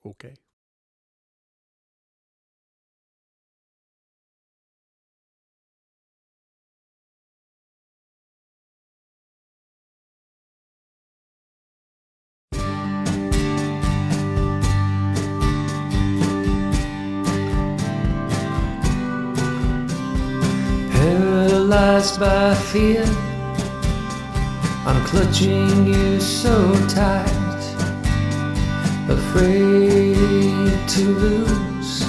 Okay. Paralyzed by fear, I'm clutching you so tight, afraid to lose.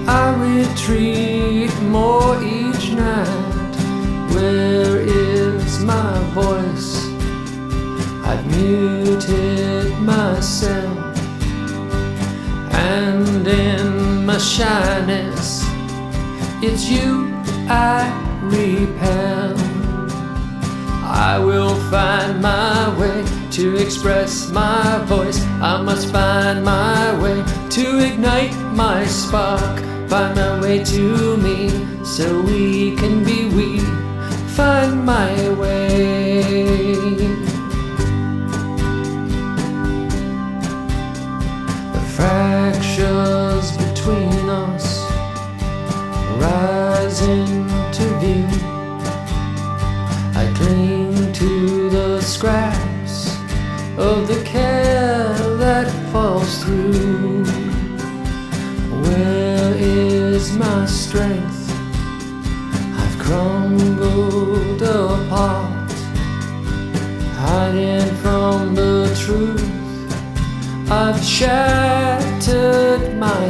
I retreat more each night. Where is my voice? I've muted myself, and in my shyness, it's you I repel. I will find my way to express my voice. I must find my way to ignite my spark. Find my way to me so we can be we. Find my way. The fractures between us rise into view. I cling to the scraps of the care that falls through. Where is my strength? I've crumbled apart, hiding from the truth. I've shattered my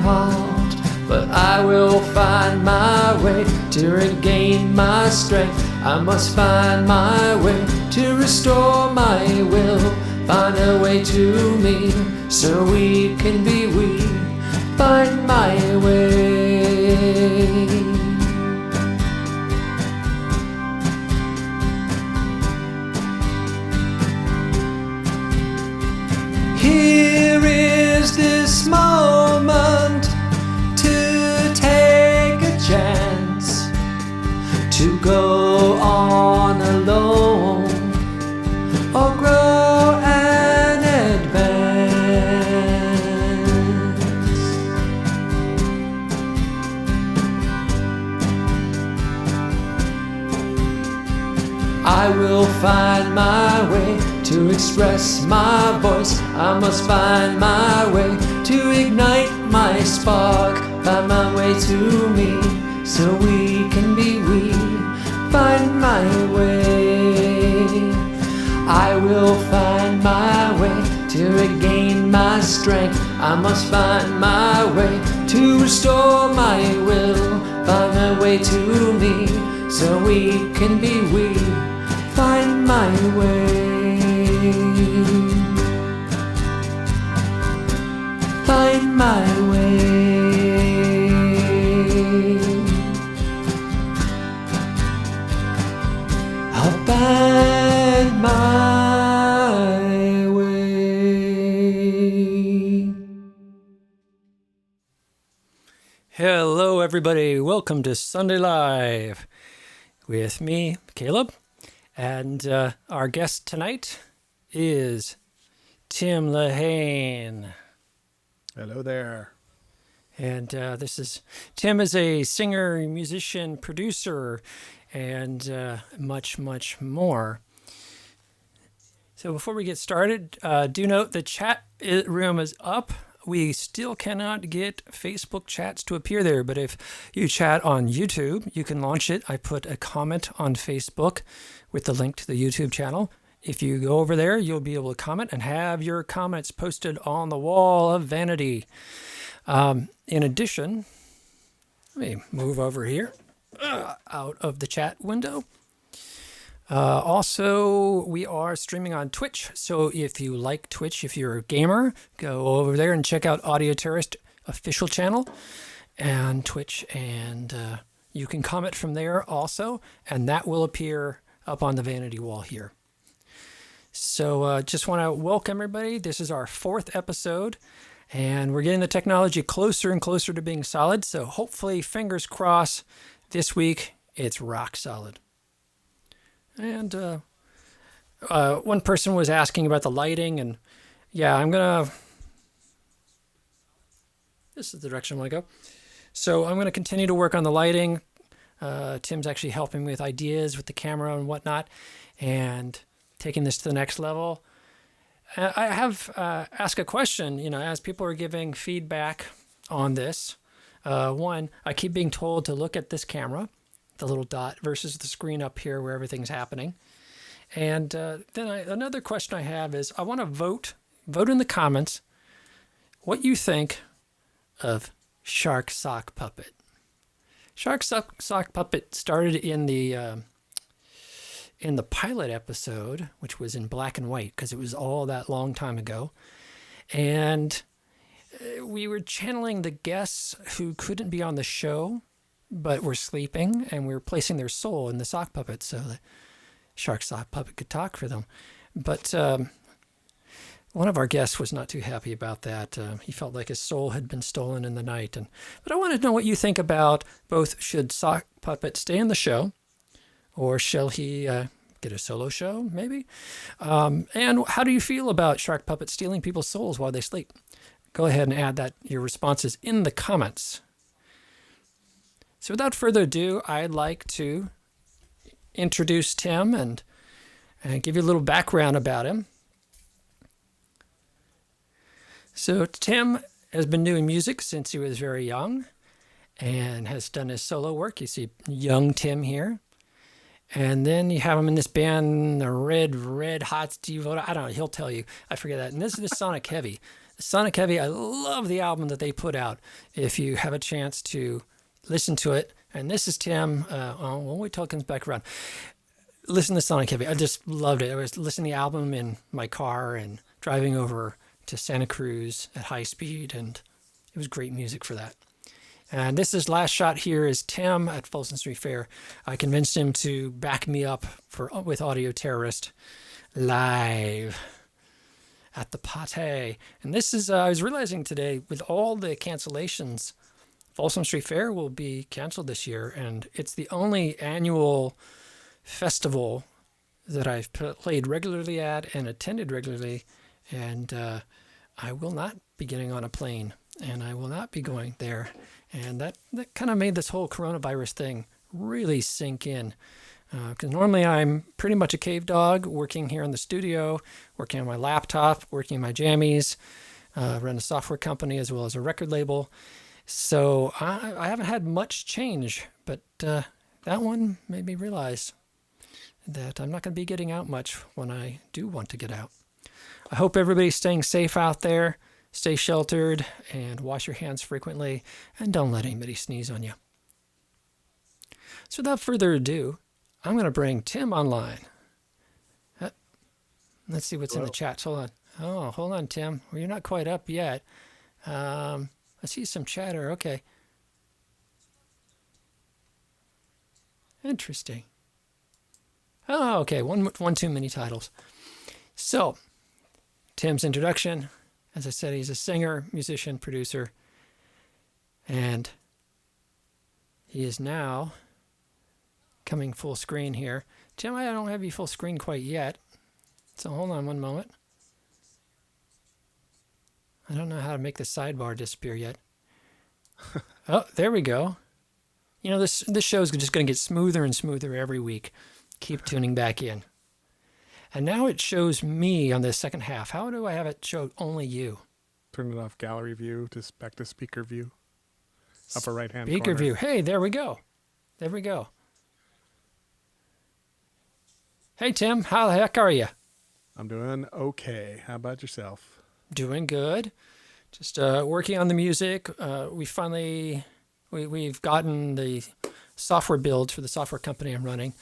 heart, but I will find my way to regain my strength. I must find my way to restore my will. Find a way to me so we can be we. Find my way. Here is this moment to take a chance, to go on alone or grow and advance. I will find my way to express my voice. I must find my way to ignite my spark. Find my way to me so we can be we. Find my way. I will find my way to regain my strength. I must find my way to restore my will. Find my way to me so we can be we. Find my way. Find my way. I'll find my way. Hello, everybody. Welcome to Sunday Live with me, Caleb. And our guest tonight is Tim Leehane. Hello there. And Tim is a singer, musician, producer, and much, much more. So before we get started, do note the chat room is up. We still cannot get Facebook chats to appear there, but if you chat on YouTube, you can launch it. I put a comment on Facebook with the link to the YouTube channel. If you go over there, you'll be able to comment and have your comments posted on the wall of vanity. In addition, let me move over here out of the chat window. Also, we are streaming on Twitch. So if you like Twitch, if you're a gamer, go over there and check out Audio Terrorist official channel and Twitch. And you can comment from there also. And that will appear up on the vanity wall here. So just want to welcome everybody. This is our 4th episode. And we're getting the technology closer and closer to being solid. So hopefully, fingers crossed, this week it's rock solid. And one person was asking about the lighting, and yeah, this is the direction I want to go. So I'm going to continue to work on the lighting. Tim's actually helping me with ideas with the camera and whatnot, and taking this to the next level. I have asked a question, as people are giving feedback on this. One, I keep being told to look at this camera, the little dot, versus the screen up here where everything's happening. And then another question I have is I want to vote in the comments what you think of Shark Sock Puppet. Shark Sock Puppet started in the pilot episode, which was in black and white because it was all that long time ago. And we were channeling the guests who couldn't be on the show but were sleeping, and we were placing their soul in the sock puppet so the Shark Sock Puppet could talk for them. But one of our guests was not too happy about that. He felt like his soul had been stolen in the night. But I wanted to know what you think about both. Should Sock Puppet stay in the show, or shall he get a solo show, maybe? And how do you feel about Shark Puppet stealing people's souls while they sleep? Go ahead and add your responses in the comments. So without further ado, I'd like to introduce Tim and give you a little background about him. So Tim has been doing music since he was very young and has done his solo work. You see young Tim here. And then you have him in this band, the Red Hot Steve. I don't know, he'll tell you. I forget that. And this is Sonic Heavy. Sonic Heavy, I love the album that they put out. If you have a chance to listen to it. And this is Tim. We'll wait till it comes back around. Listen to Sonic Heavy. I just loved it. I was listening to the album in my car and driving over to Santa Cruz at high speed, and it was great music for that. And this is last shot here is Tim at Folsom Street Fair. I convinced him to back me up with Audio Terrorist live at the Pate. And this is, I was realizing today, with all the cancellations, Folsom Street Fair will be canceled this year, and it's the only annual festival that I've played regularly at and attended regularly, and I will not be getting on a plane, and I will not be going there. And that kind of made this whole coronavirus thing really sink in. Because normally I'm pretty much a cave dog, working here in the studio, working on my laptop, working in my jammies, run a software company as well as a record label. So I haven't had much change, but that one made me realize that I'm not going to be getting out much when I do want to get out. I hope everybody's staying safe out there. Stay sheltered and wash your hands frequently, and don't let anybody sneeze on you. So without further ado, I'm going to bring Tim online. Let's see what's in the chat. Hold on. Oh, hold on, Tim. Well, you're not quite up yet. I see some chatter. Okay. Interesting. Oh, okay. One too many titles. So, Tim's introduction. As I said, he's a singer, musician, producer, and he is now coming full screen here. Tim, I don't have you full screen quite yet, so hold on one moment. I don't know how to make the sidebar disappear yet. Oh, there we go. You know, this show is just going to get smoother and smoother every week. Keep tuning back in. And now it shows me on the second half. How do I have it show only you? Turn it off gallery view to back to speaker view. Upper right hand Speaker corner. view. Hey, there we go. There we go. Hey, Tim. How the heck are you? I'm doing okay. How about yourself? Doing good. Just working on the music. We've gotten the software build for the software company I'm running.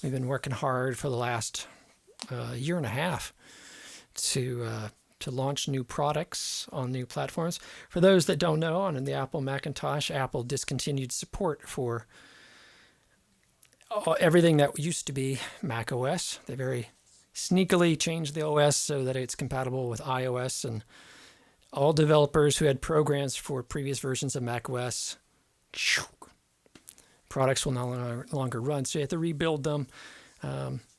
We've been working hard for the last year and a half to launch new products on new platforms. For those that don't know, on the Apple Macintosh, Apple discontinued support for everything that used to be Mac OS. They very sneakily changed the OS so that it's compatible with iOS, and all developers who had programs for previous versions of Mac OS, products will no longer run. So you have to rebuild them.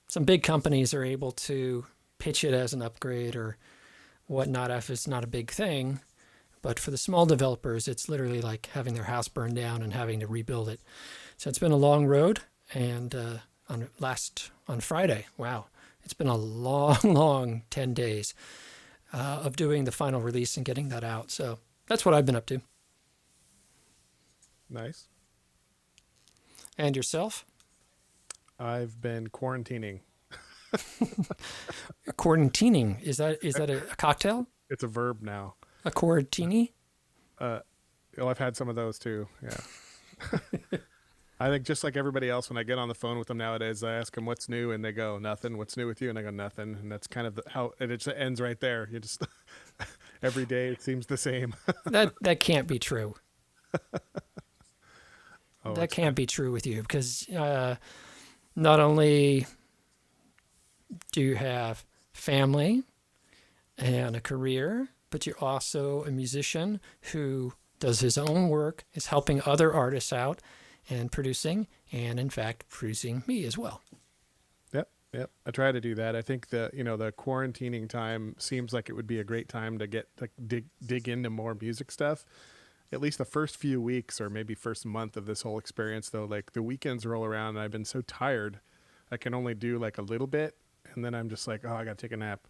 Some big companies are able to pitch it as an upgrade or whatnot, if it's not a big thing. But for the small developers, it's literally like having their house burned down and having to rebuild it. So it's been a long road. And on Friday, wow, it's been a long, long 10 days of doing the final release and getting that out. So that's what I've been up to. Nice. And yourself? I've been quarantining. Quarantining, is that a cocktail? It's a verb now. A quarantini? Well, I've had some of those too. Yeah. I think just like everybody else, when I get on the phone with them nowadays, I ask them what's new, and they go nothing. What's new with you? And I go nothing. And that's kind of how and it just ends right there. You just every day it seems the same. That can't be true. Oh, That can't be true with you, because not only do you have family and a career, but you're also a musician who does his own work, is helping other artists out and producing, and in fact producing me as well. Yep. I try to do that. I think the quarantining time seems like it would be a great time to get to dig into more music stuff. At least the first few weeks or maybe first month of this whole experience, though, like the weekends roll around and I've been so tired, I can only do like a little bit. And then I'm just like, oh, I got to take a nap.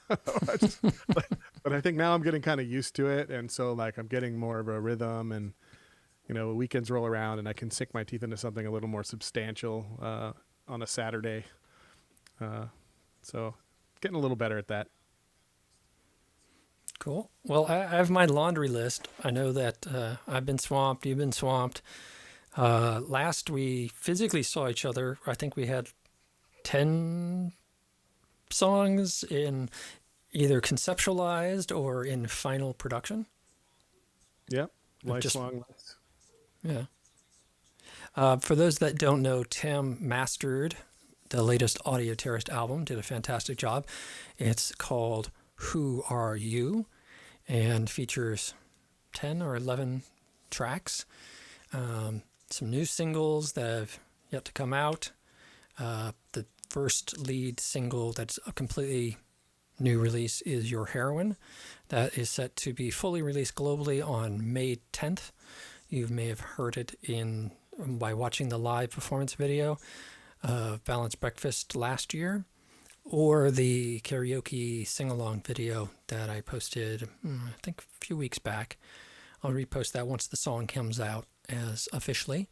But I think now I'm getting kind of used to it. And so like I'm getting more of a rhythm, and, weekends roll around and I can sink my teeth into something a little more substantial on a Saturday. So getting a little better at that. Cool. Well, I have my laundry list. I know that I've been swamped. You've been swamped. Last we physically saw each other, I think we had 10 songs in either conceptualized or in final production. Yep. Lifelong list. Yeah. For those that don't know, Tim mastered the latest Audio Terrorist album, did a fantastic job. It's called Who Are You? And features 10 or 11 tracks. Some new singles that have yet to come out. The first lead single that's a completely new release is Your Heroine. That is set to be fully released globally on May 10th. You may have heard it by watching the live performance video of Balanced Breakfast last year, or the karaoke sing-along video that I posted, I think a few weeks back. I'll repost that once the song comes out as officially.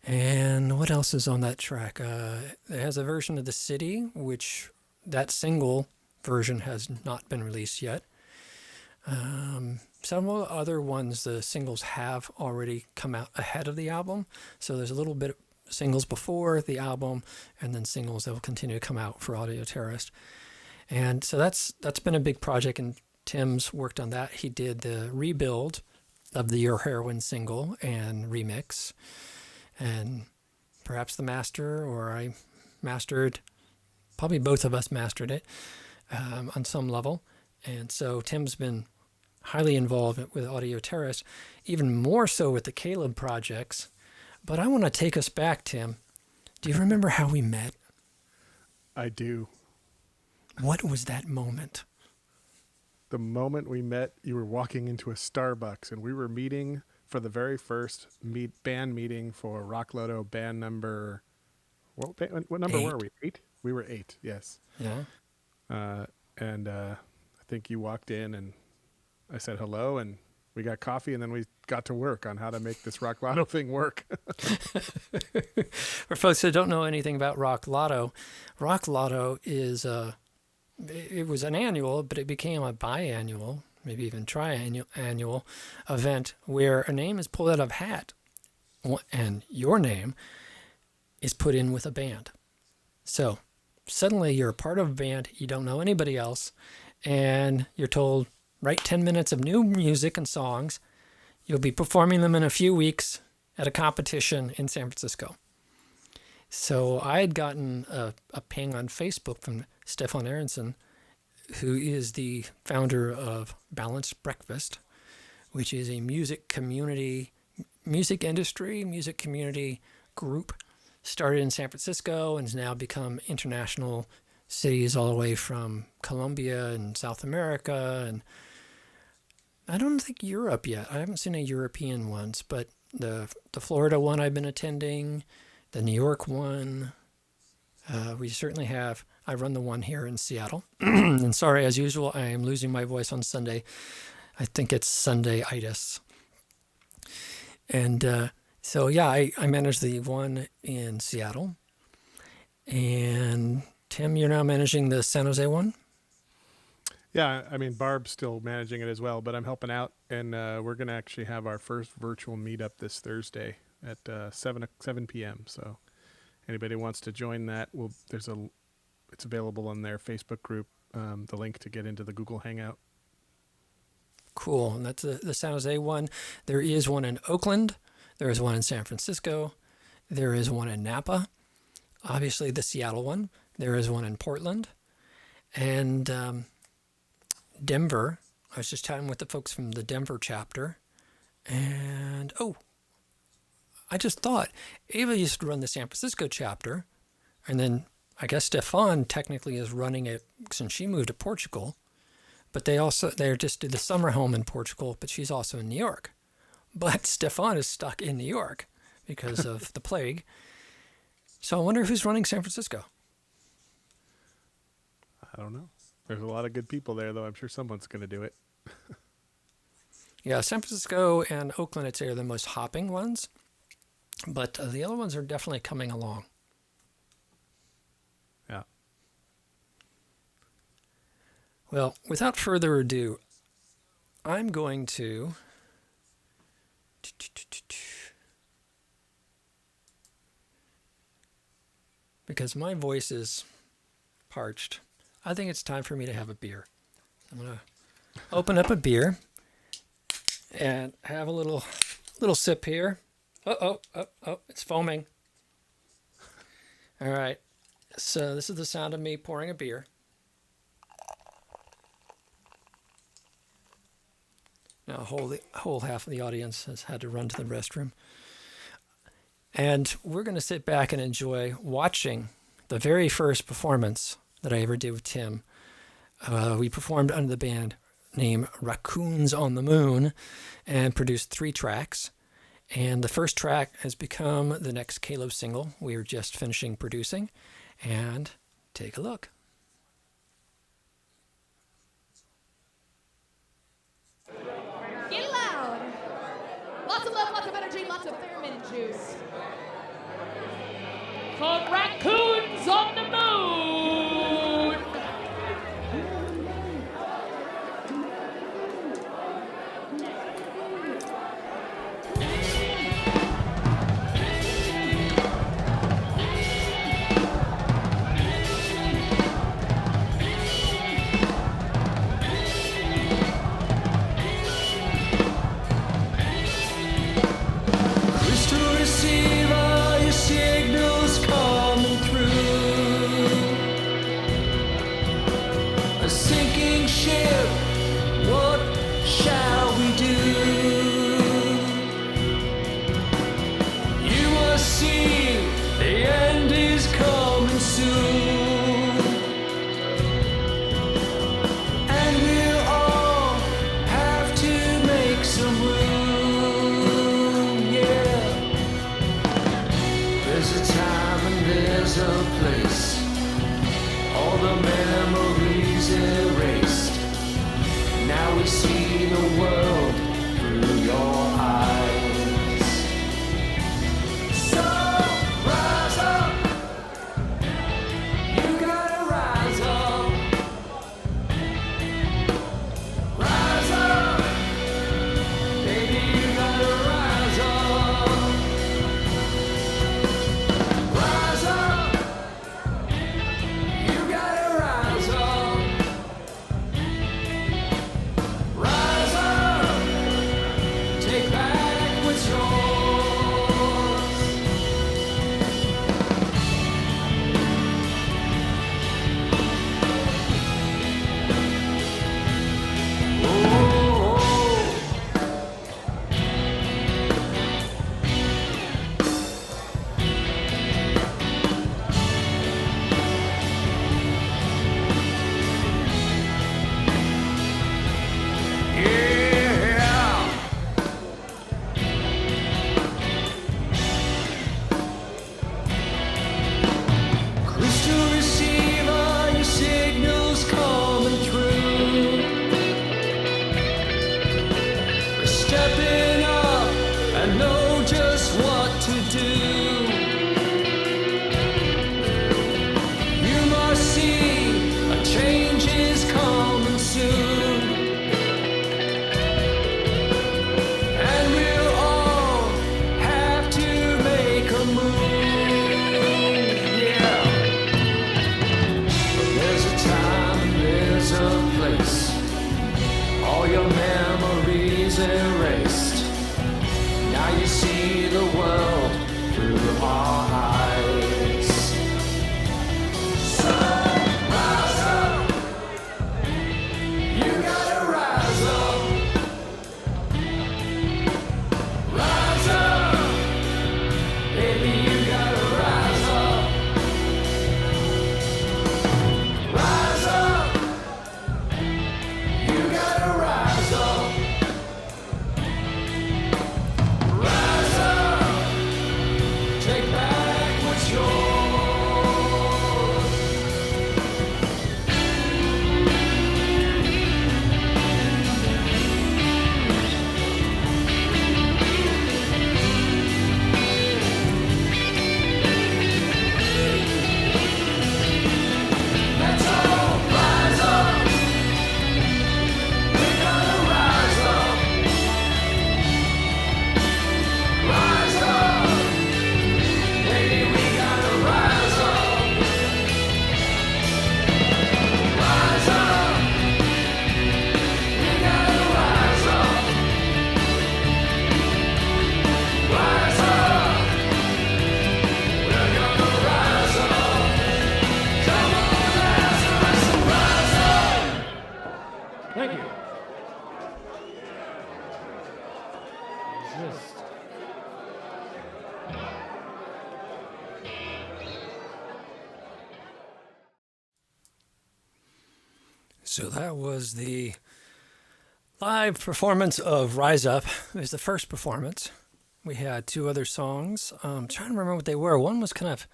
And what else is on that track? It has a version of The City, which that single version has not been released yet. Some of the other ones, the singles have already come out ahead of the album. So there's a little bit of singles before the album, and then singles that will continue to come out for Audio Terrorist. And so that's been a big project, and Tim's worked on that. He did the rebuild of the Your Heroine single and remix, and perhaps the master, or I mastered, probably both of us mastered it on some level. And so Tim's been highly involved with Audio Terrorist, even more so with the Caleb projects. But I want to take us back, Tim. Do you remember how we met? I do. What was that moment? The moment we met, you were walking into a Starbucks, and we were meeting for the very first band meeting for Rock Lotto band number. What number 8. were we? 8? We were 8. Yes. Yeah. And I think you walked in, and I said hello, and we got coffee, and then we got to work on how to make this Rock Lotto thing work. For folks that don't know anything about Rock Lotto is it was an annual, but it became a biannual, maybe even triannual event where a name is pulled out of a hat, and your name is put in with a band. So suddenly you're a part of a band, you don't know anybody else, and you're told, write 10 minutes of new music and songs. You'll be performing them in a few weeks at a competition in San Francisco. So I had gotten a ping on Facebook from Stefan Aronson, who is the founder of Balanced Breakfast, which is a music community group started in San Francisco and has now become international cities all the way from Colombia and South America, and I don't think Europe yet. I haven't seen any European ones, but the Florida one I've been attending, the New York one, we certainly have. I run the one here in Seattle. And sorry, as usual, I am losing my voice on Sunday. I think it's Sunday-itis. And so, yeah, I manage the one in Seattle. And Tim, you're now managing the San Jose one? Yeah, I mean, Barb's still managing it as well, but I'm helping out, and we're going to actually have our first virtual meetup this Thursday at 7 p.m. So anybody wants to join that, it's available on their Facebook group, the link to get into the Google Hangout. Cool. And that's the San Jose one. There is one in Oakland. There is one in San Francisco. There is one in Napa. Obviously, the Seattle one. There is one in Portland. And Denver. I was just chatting with the folks from the Denver chapter. And, I just thought, Ava used to run the San Francisco chapter. And then I guess Stefan technically is running it since she moved to Portugal. But they just did the summer home in Portugal, but she's also in New York. But Stefan is stuck in New York because of the plague. So I wonder who's running San Francisco. I don't know. There's a lot of good people there, though. I'm sure someone's going to do it. Yeah, San Francisco and Oakland, I'd say, are the most hopping ones. But the other ones are definitely coming along. Yeah. Well, without further ado, I'm going to because my voice is parched, I think it's time for me to have a beer. I'm going to open up a beer and have a little sip here. Oh, it's foaming. All right. So this is the sound of me pouring a beer. Now, whole half of the audience has had to run to the restroom. And we're going to sit back and enjoy watching the very first performance that I ever did with Tim. We performed under the band name Raccoons on the Moon and produced 3 tracks. And the first track has become the next Caleb single we are just finishing producing. And take a look. Get loud. Lots of love, lots of energy, lots of theremin juice. Called Raccoons on the Moon. I know just what to do. You must see a change is coming soon. And we'll all have to make a move. Yeah. But there's a time and there's a place. All your memories erased. Now you see the world through our eyes. So rise up. You gotta rise up. Rise up. Baby, you gotta rise up. Rise up. You gotta rise up. Rise up. Take back what's yours. Let's all rise up. We gotta rise up. Rise up. Baby, we gotta rise up. Rise up. We gotta rise up. Rise up. We're gonna rise up. Come on, Lazarus, and rise up. Thank you. So that was the live performance of Rise Up. It was the first performance. We had two other songs. I'm trying to remember what they were. One was kind of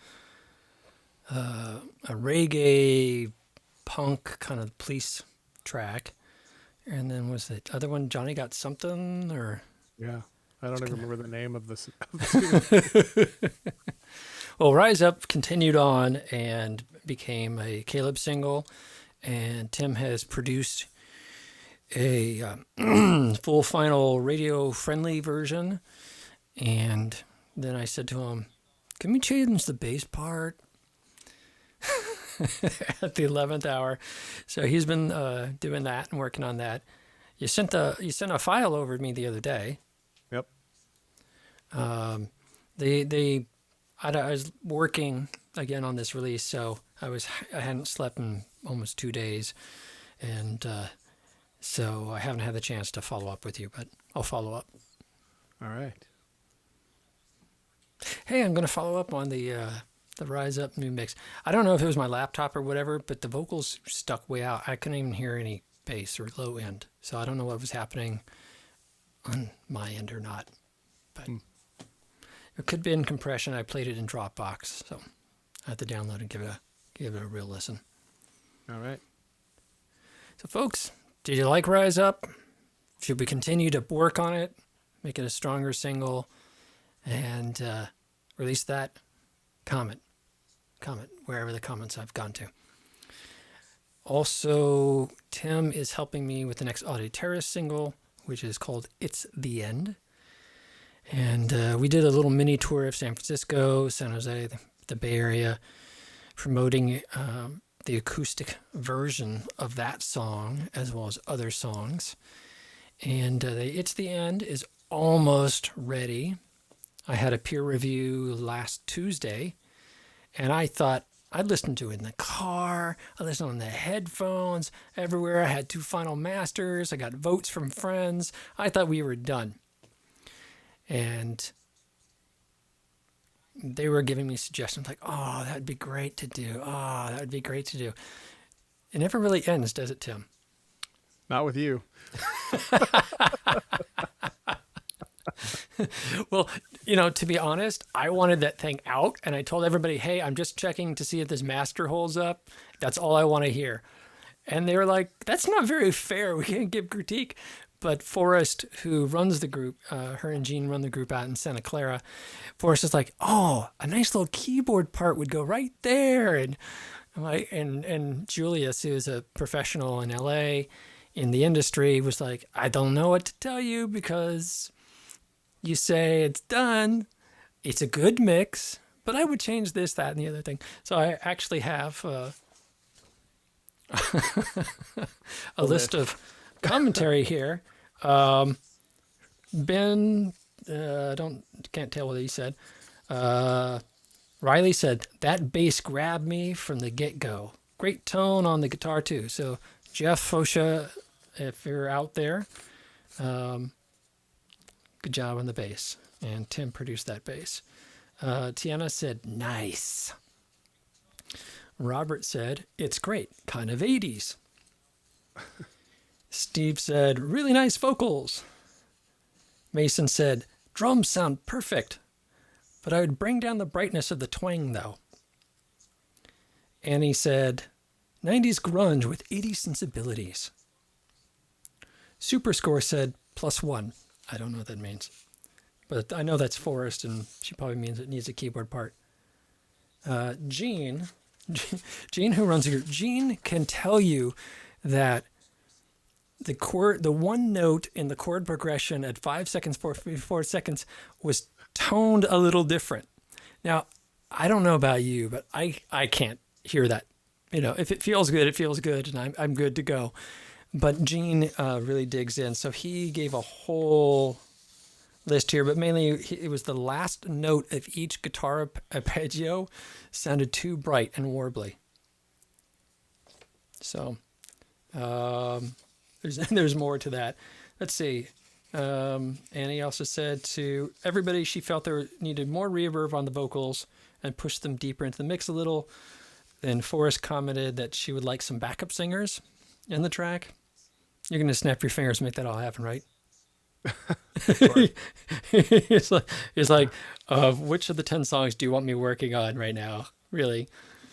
a reggae punk kind of police track. And then was the other one Johnny Got Something or... Yeah. I don't even remember the name of this. Well, Rise Up continued on and became a Caleb single, and Tim has produced a full final radio-friendly version. And then I said to him, can we change the bass part? At the 11th hour. So he's been doing that and working on that. You sent a file over to me the other day. Yep. I was working again on this release, so I hadn't slept in almost 2 days, and so I haven't had the chance to follow up with you, but I'll follow up. All right. Hey, I'm going to follow up on the Rise Up new mix. I don't know if it was my laptop or whatever, but the vocals stuck way out. I couldn't even hear any bass or low end, so I don't know what was happening on my end or not, but it could be in compression. I played it in Dropbox, so I have to download and give it a real listen. All right. So, folks, did you like Rise Up? Should we continue to work on it, make it a stronger single, and release that? Comment wherever the comments I've gone to. Also, Tim is helping me with the next Audie Terrace single, which is called It's the End. And we did a little mini tour of San Francisco, San Jose, the Bay Area, promoting the acoustic version of that song as well as other songs. And It's the End is almost ready. I had a peer review last Tuesday, and I thought I'd listen to it in the car. I listened on the headphones, everywhere. I had 2 final masters. I got votes from friends. I thought we were done. And they were giving me suggestions like, oh, that'd be great to do. Oh, that would be great to do. It never really ends, does it, Tim? Not with you. Well, to be honest, I wanted that thing out, and I told everybody, hey, I'm just checking to see if this master holds up. That's all I want to hear. And they were like, that's not very fair. We can't give critique. But Forrest, who runs the group, her and Jean run the group out in Santa Clara. Forrest is like, oh, a nice little keyboard part would go right there. And and Julius, who's a professional in LA in the industry, was like, I don't know what to tell you because you say it's done. It's a good mix, but I would change this, that, and the other thing. So I actually have a list of commentary here. Ben, can't tell what he said. Riley said, that bass grabbed me from the get-go. Great tone on the guitar, too. So, Jeff Fosha, if you're out there, good job on the bass. And Tim produced that bass. Tiana said, nice. Robert said, it's great, kind of 80s. Steve said, really nice vocals. Mason said, drums sound perfect, but I would bring down the brightness of the twang, though. Annie said, 90s grunge with 80s sensibilities. Superscore said, +1. I don't know what that means, but I know that's Forrest, and she probably means it needs a keyboard part. Jean, who runs the group, Jean can tell you that the one note in the chord progression at 5 seconds, 4 seconds was toned a little different. Now, I don't know about you, but I can't hear that. You know, if it feels good, it feels good, and I'm good to go. But Gene really digs in. So he gave a whole list here, but mainly it was the last note of each guitar arpeggio sounded too bright and warbly. So there's more to that. Let's see. Annie also said to everybody she felt there needed more reverb on the vocals and pushed them deeper into the mix a little. Then Forrest commented that she would like some backup singers in the track. You're going to snap your fingers and make that all happen, right? It's like which of the 10 songs do you want me working on right now? Really?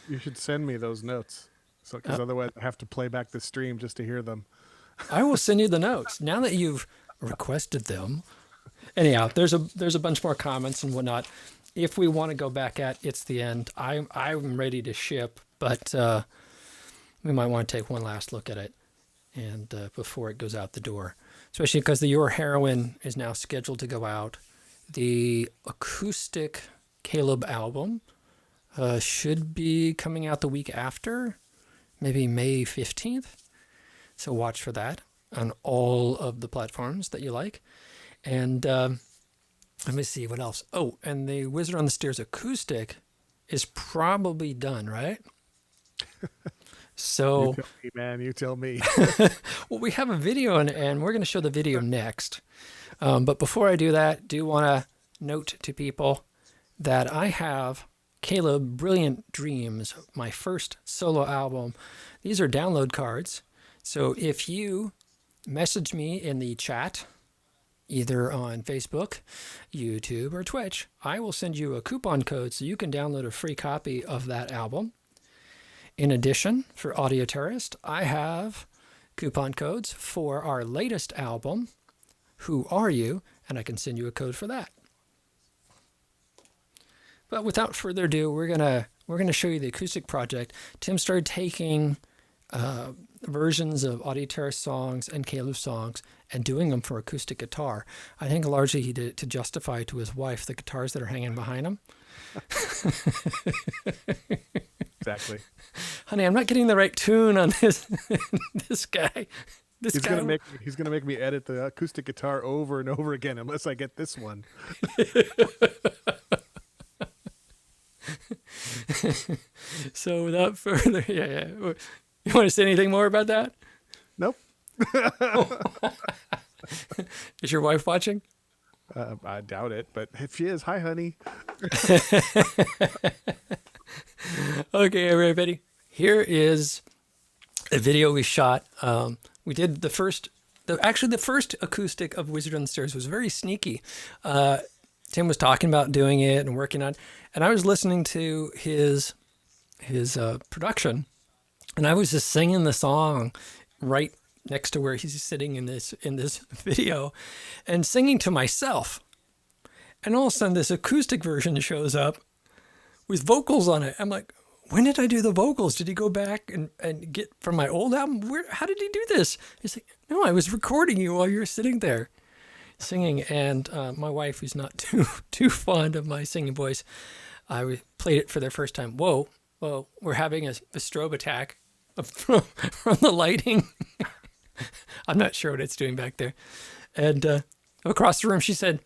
You should send me those notes, so because otherwise I have to play back the stream just to hear them. I will send you the notes now that you've requested them. Anyhow, there's a bunch more comments and whatnot. If we want to go back at It's the End, I'm ready to ship, but we might want to take one last look at it and before it goes out the door. Especially because the Your Heroine is now scheduled to go out. The acoustic Caleb album should be coming out the week after, maybe May 15th. So watch for that on all of the platforms that you like. And let me see what else. Oh, and the Wizard on the Stairs acoustic is probably done, right? So, you tell me, man. You tell me. well, we have a video, and we're going to show the video next. But before I do that, do want to note to people that I have Caleb Brilliant Dreams, my first solo album. These are download cards. So if you message me in the chat, either on Facebook, YouTube, or Twitch, I will send you a coupon code so you can download a free copy of that album. In addition, for Audio Terrorist, I have coupon codes for our latest album, Who Are You? And I can send you a code for that. But without further ado, we're gonna show you the acoustic project. Tim started taking versions of Audio Terrorist songs and Caleb songs and doing them for acoustic guitar. I think largely he did it to justify to his wife the guitars that are hanging behind him. Exactly. Honey, I'm not getting the right tune on this this guy. He's gonna make me edit the acoustic guitar over and over again unless I get this one. So without further, yeah. You want to say anything more about that? Nope. Is your wife watching? I doubt it, but if she is, hi, honey. Okay, everybody. Here is a video we shot. We did the first acoustic of Wizard on the Stairs was very sneaky. Tim was talking about doing it and working on, and I was listening to his production, and I was just singing the song right next to where he's sitting in this video, and singing to myself. And all of a sudden, this acoustic version shows up with vocals on it. I'm like, when did I do the vocals? Did he go back and get from my old album? How did he do this? He's like, no, I was recording you while you were sitting there singing. And my wife, who's not too fond of my singing voice, I played it for the first time. Whoa, we're having a strobe attack from the lighting. I'm not sure what it's doing back there. And across the room, she said,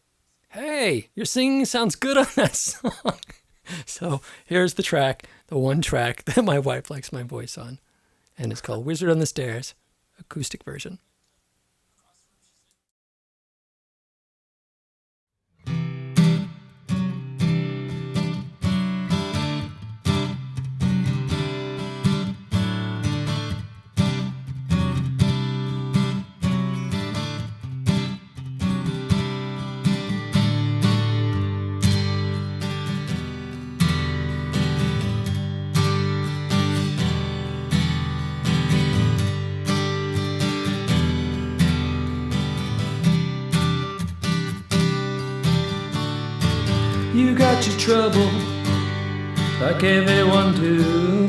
hey, your singing sounds good on that song. So here's the track, the one track that my wife likes my voice on. And it's called Wizard on the Stairs, acoustic version. You got your trouble, like everyone do.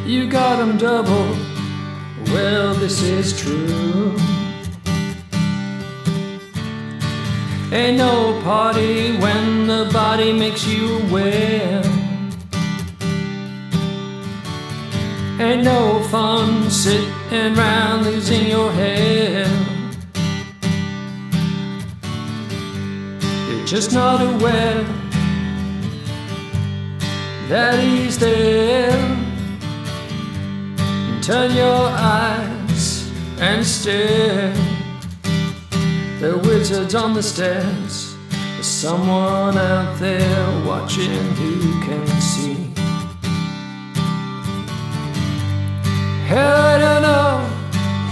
You got 'em double, well this is true. Ain't no party when the body makes you aware. Ain't no fun sitting round losing your hair. Just not aware that he's there. And turn your eyes and stare. The wizard's on the stairs. There's someone out there watching who can see. Hell, I don't know,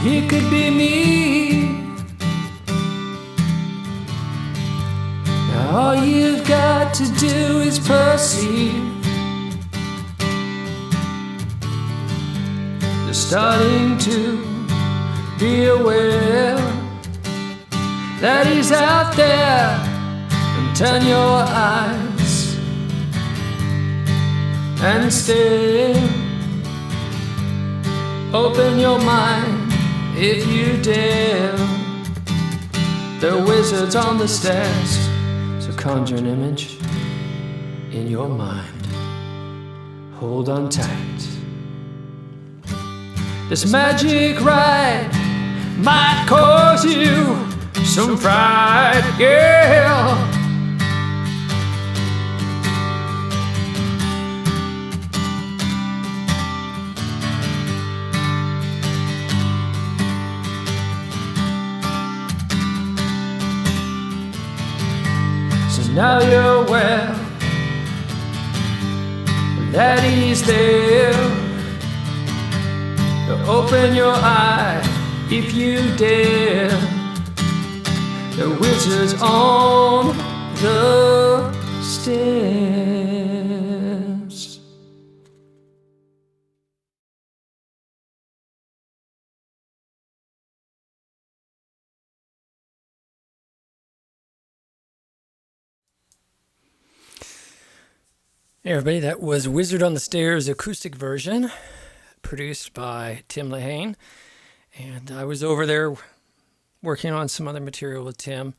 he could be me. All you've got to do is perceive. You're starting to be aware that he's out there. And turn your eyes and stare. Open your mind if you dare. The wizard's on the stairs. Conjure an image in your mind. Hold on tight. This magic ride might cause you some fright, yeah. Now you're aware that he's there. Open your eye if you dare. The wizard's on the stairs. Hey everybody, that was Wizard on the Stairs acoustic version, produced by Tim Leehane. And I was over there working on some other material with Tim,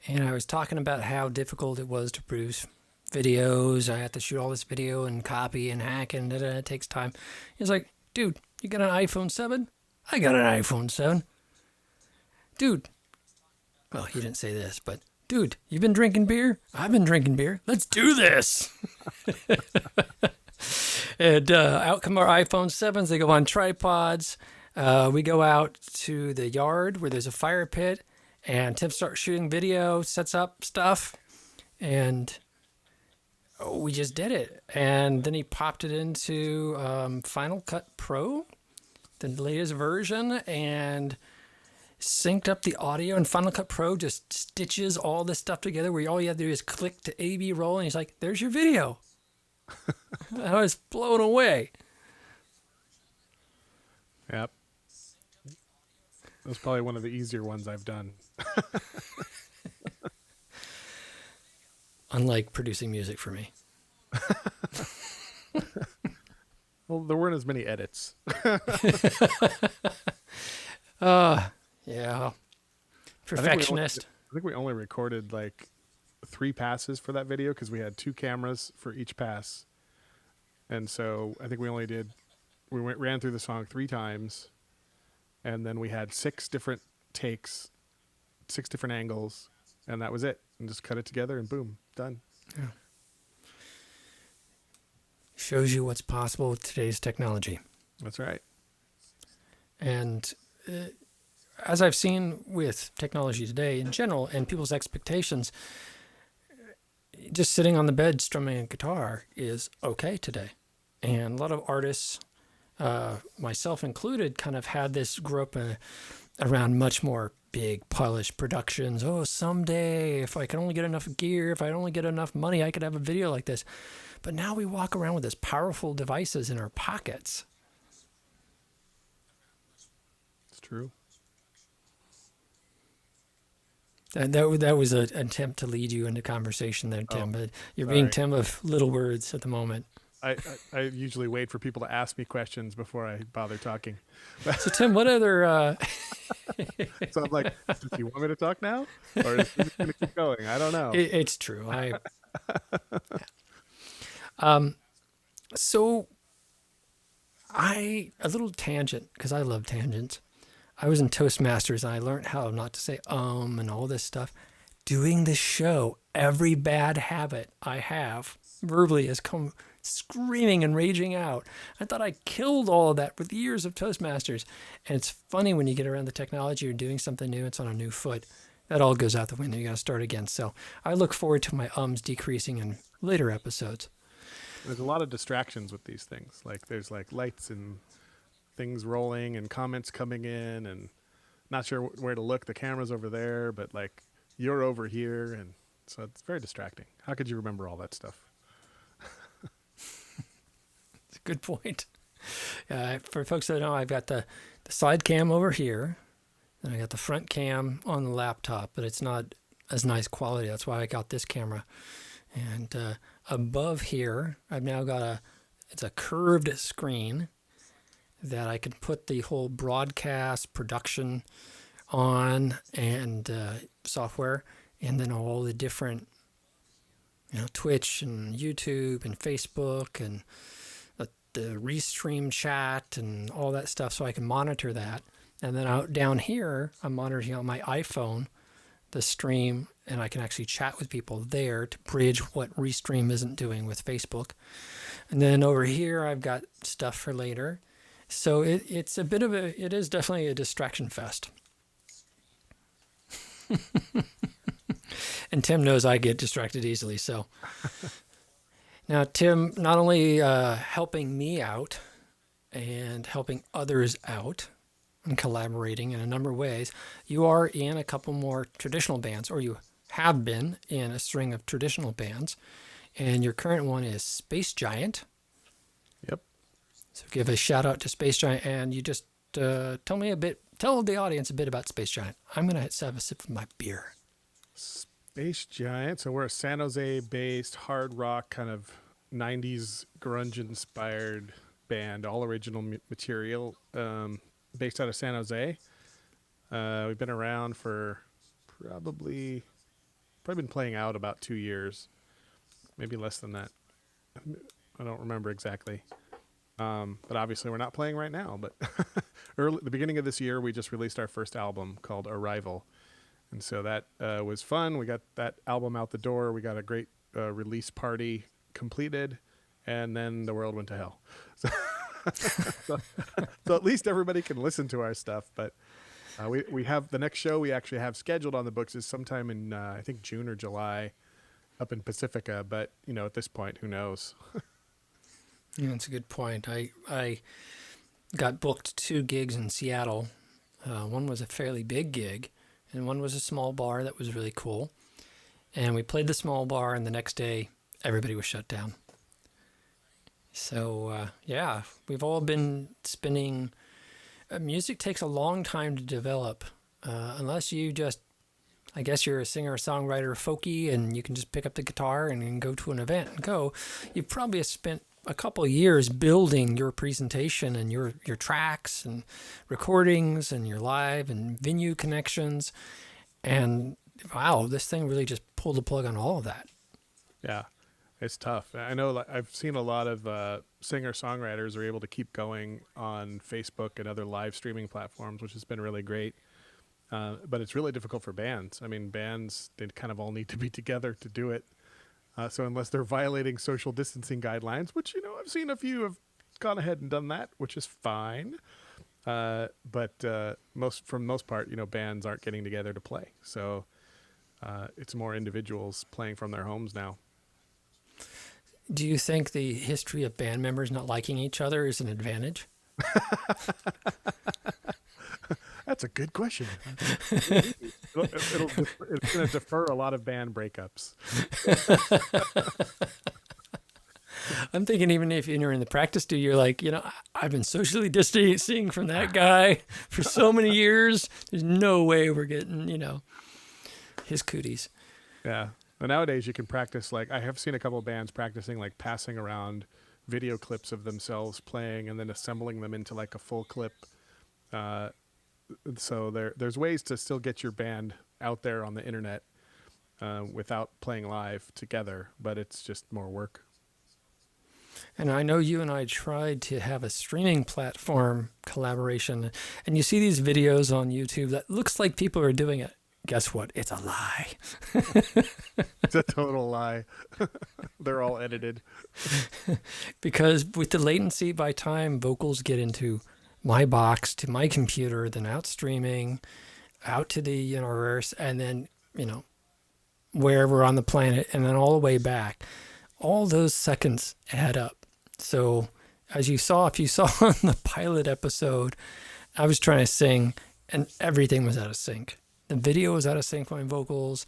and I was talking about how difficult it was to produce videos. I have to shoot all this video and copy and hack, and it takes time. He's like, dude, you got an iPhone 7? I got an iPhone 7. Dude, well, he didn't say this, but dude, you been drinking beer? I've been drinking beer. Let's do this. And out come our iPhone 7s. They go on tripods. We go out to the yard where there's a fire pit, and Tim starts shooting video, sets up stuff, and we just did it. And then he popped it into Final Cut Pro, the latest version, and synced up the audio. And Final Cut Pro just stitches all this stuff together where all you have to do is click to A/B roll, and he's like, there's your video. I was blown away. Yep. That was probably one of the easier ones I've done. Unlike producing music for me. Well, there weren't as many edits. Yeah. I Perfectionist. think we only recorded like 3 passes for that video because we had 2 cameras for each pass. And so I think ran through the song 3 times, and then we had 6 different takes, 6 different angles, and that was it. And just cut it together and boom, done. Yeah. Shows you what's possible with today's technology. That's right. And as I've seen with technology today in general and people's expectations, just sitting on the bed strumming a guitar is okay today. And a lot of artists, myself included, kind of had this grow up around much more big polished productions. Oh, someday, if I can only get enough gear, if I only get enough money, I could have a video like this. But now we walk around with these powerful devices in our pockets. It's true. And that was an attempt to lead you into conversation there, Tim. But you're sorry. being Tim of little words at the moment. I usually wait for people to ask me questions before I bother talking. So, Tim, what other... So I'm like, do you want me to talk now? Or is it going to keep going? I don't know. It's true. So a little tangent, because I love tangents. I was in Toastmasters and I learned how not to say and all this stuff. Doing this show, every bad habit I have verbally has come screaming and raging out. I thought I killed all of that with years of Toastmasters. And it's funny when you get around the technology, you're doing something new, it's on a new foot. That all goes out the window. You got to start again. So I look forward to my ums decreasing in later episodes. There's a lot of distractions with these things. Like there's like lights and things rolling and comments coming in, and not sure where to look. The camera's over there, but like you're over here, and so it's very distracting. How could you remember all that stuff? It's a good point. For folks that know, I've got the side cam over here, and I got the front cam on the laptop, but it's not as nice quality. That's why I got this camera. And above here, I've now got it's a curved screen that I can put the whole broadcast production on, and software, and then all the different, Twitch and YouTube and Facebook and the restream chat and all that stuff, so I can monitor that. And then out down here, I'm monitoring on my iPhone the stream, and I can actually chat with people there to bridge what Restream isn't doing with Facebook. And then over here, I've got stuff for later. So it is definitely a distraction fest. And Tim knows I get distracted easily. So now, Tim, not only helping me out and helping others out and collaborating in a number of ways, you are in a couple more traditional bands, or you have been in a string of traditional bands, and your current one is Space Giant. Yep. So give a shout out to Space Giant, and you just tell the audience a bit about Space Giant. I'm going to have a sip of my beer. Space Giant. So we're a San Jose based hard rock kind of 90s grunge inspired band, all original material, based out of San Jose. We've been around for probably been playing out about 2 years, maybe less than that. I don't remember exactly. But obviously we're not playing right now, but the beginning of this year, we just released our first album called Arrival. And so that was fun. We got that album out the door. We got a great release party completed, and then the world went to hell. So at least everybody can listen to our stuff. But we have the next show we actually have scheduled on the books is sometime in, I think, June or July up in Pacifica. But, at this point, who knows? Yeah, that's a good point. I got booked 2 gigs in Seattle. One was a fairly big gig, and one was a small bar that was really cool. And we played the small bar, and the next day, everybody was shut down. So, we've all been spinning music takes a long time to develop, unless you just, I guess you're a singer, songwriter, folky, and you can just pick up the guitar and go to an event and go. You probably have spent a couple of years building your presentation and your tracks and recordings and your live and venue connections. And wow, this thing really just pulled the plug on all of that. Yeah, it's tough. I know I've seen a lot of singer-songwriters are able to keep going on Facebook and other live streaming platforms, which has been really great. But it's really difficult for bands. I mean, bands, they kind of all need to be together to do it. So unless they're violating social distancing guidelines, which, I've seen a few have gone ahead and done that, which is fine. But for the most part, bands aren't getting together to play. So it's more individuals playing from their homes now. Do you think the history of band members not liking each other is an advantage? That's a good question. It's going to defer a lot of band breakups. I'm thinking even if you're in the practice studio, you're like, I've been socially distancing from that guy for so many years. There's no way we're getting, his cooties. Yeah. But nowadays you can practice, I have seen a couple of bands practicing, passing around video clips of themselves playing and then assembling them into a full clip. So there's ways to still get your band out there on the internet without playing live together, but it's just more work. And I know you and I tried to have a streaming platform collaboration, and you see these videos on YouTube that looks like people are doing it. Guess what? It's a lie. It's a total lie. They're all edited. Because with the latency by time vocals get into my box to my computer, then out streaming, out to the universe, and then, wherever on the planet, and then all the way back. All those seconds add up. So as you saw, if you saw on the pilot episode, I was trying to sing and everything was out of sync. The video was out of sync with my vocals.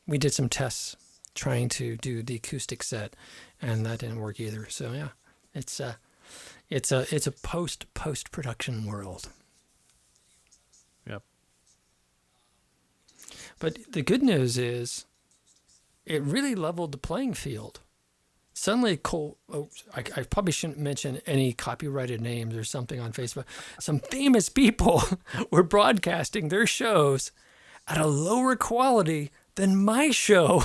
We did some tests trying to do the acoustic set, and that didn't work either. So yeah, it's a post-production world. Yep. But the good news is it really leveled the playing field. Suddenly, I probably shouldn't mention any copyrighted names or something on Facebook. Some famous people were broadcasting their shows at a lower quality than my show.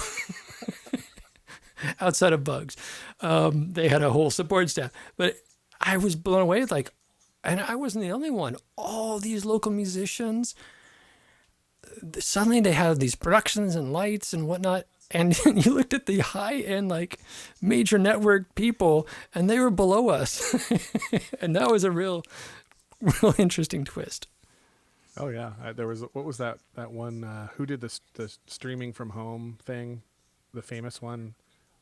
Outside of bugs. They had a whole support staff. But I was blown away, and I wasn't the only one. All these local musicians, suddenly they had these productions and lights and whatnot. And you looked at the high-end, major network people, and they were below us. And that was a real interesting twist. Oh, yeah. There was, what was that one, who did the streaming from home thing? The famous one?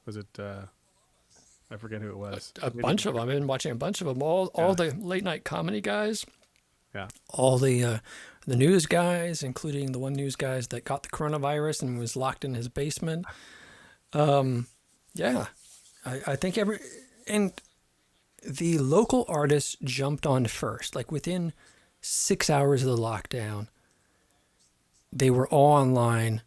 Was it, I forget who it was. A bunch of them. I've been watching a bunch of them. All the late-night comedy guys. Yeah. All the news guys, including the one news guys that got the coronavirus and was locked in his basement. Yeah, I think and the local artists jumped on first. Within 6 hours of the lockdown, they were all online,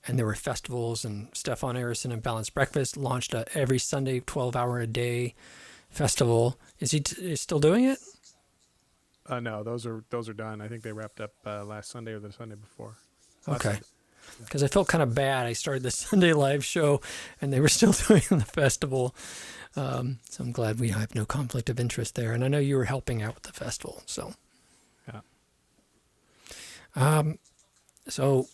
and there were festivals. And Stefan Arison and Balanced Breakfast launched a every Sunday 12-hour-a-day festival. Is he still doing it? No, those are done. I think they wrapped up last Sunday or the Sunday before. Okay. Because I felt kind of bad. I started the Sunday live show, and they were still doing the festival. So I'm glad we have no conflict of interest there. And I know you were helping out with the festival. So, yeah. So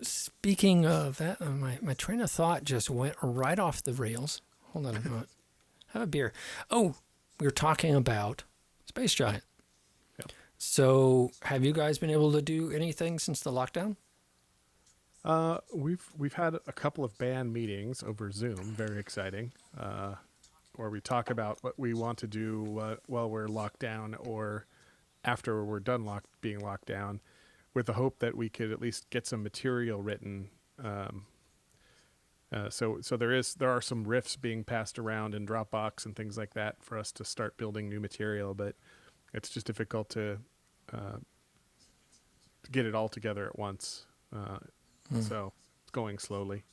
speaking of that, my train of thought just went right off the rails. Hold on a minute. Have a beer. Oh, we were talking about Space Giant. So have you guys been able to do anything since the lockdown? We've had a couple of band meetings over Zoom, very exciting, where we talk about what we want to do while we're locked down or after we're done being locked down, with the hope that we could at least get some material written. So there are some riffs being passed around in Dropbox and things like that for us to start building new material, but It's just difficult to get it all together at once. So it's going slowly.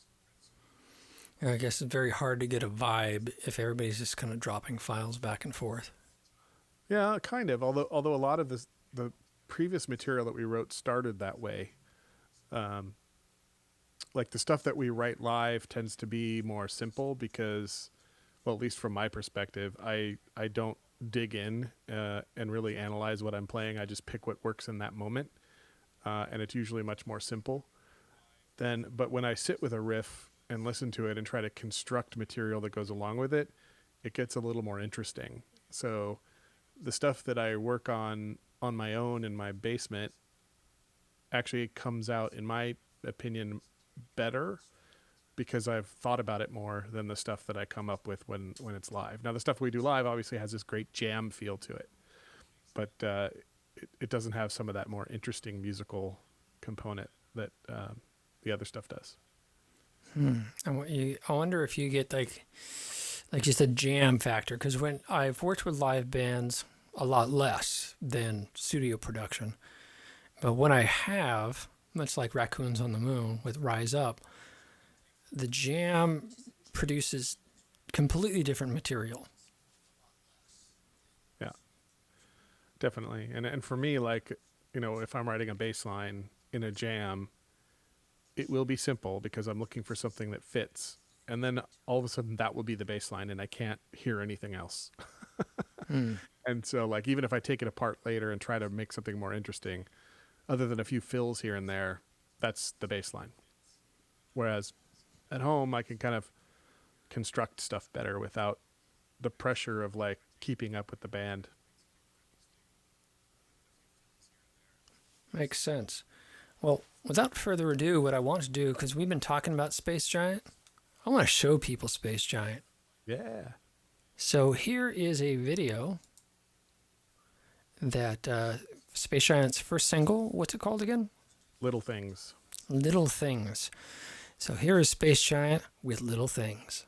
I guess it's very hard to get a vibe if everybody's just kind of dropping files back and forth. Yeah, kind of. Although a lot of the previous material that we wrote started that way. Like the stuff that we write live tends to be more simple because, well, at least from my perspective, I don't dig in and really analyze what I'm playing. I just pick what works in that moment, and it's usually much more simple. But when I sit with a riff and listen to it and try to construct material that goes along with it, it gets a little more interesting. So the stuff that I work on my own in my basement actually comes out, in my opinion, better because I've thought about it more than the stuff that I come up with when it's live. Now, the stuff we do live obviously has this great jam feel to it, but it doesn't have some of that more interesting musical component that the other stuff does. I wonder if you get like just a jam factor, because when I've worked with live bands a lot less than studio production, but when I have, much like Raccoons on the Moon with Rise Up, the jam produces completely different material. Yeah, definitely. And for me, like, if I'm writing a bass line in a jam, it will be simple because I'm looking for something that fits. And then all of a sudden that will be the bass line and I can't hear anything else. And so, like, even if I take it apart later and try to make something more interesting, other than a few fills here and there, that's the bass line. Whereas at home, I can kind of construct stuff better without the pressure of, like, keeping up with the band. Makes sense. Well, without further ado, what I want to do, because we've been talking about Space Giant, I want to show people Space Giant. Yeah. So here is a video that Space Giant's first single, what's it called again? Little Things. Little Things. So here is Space Giant with Little Things.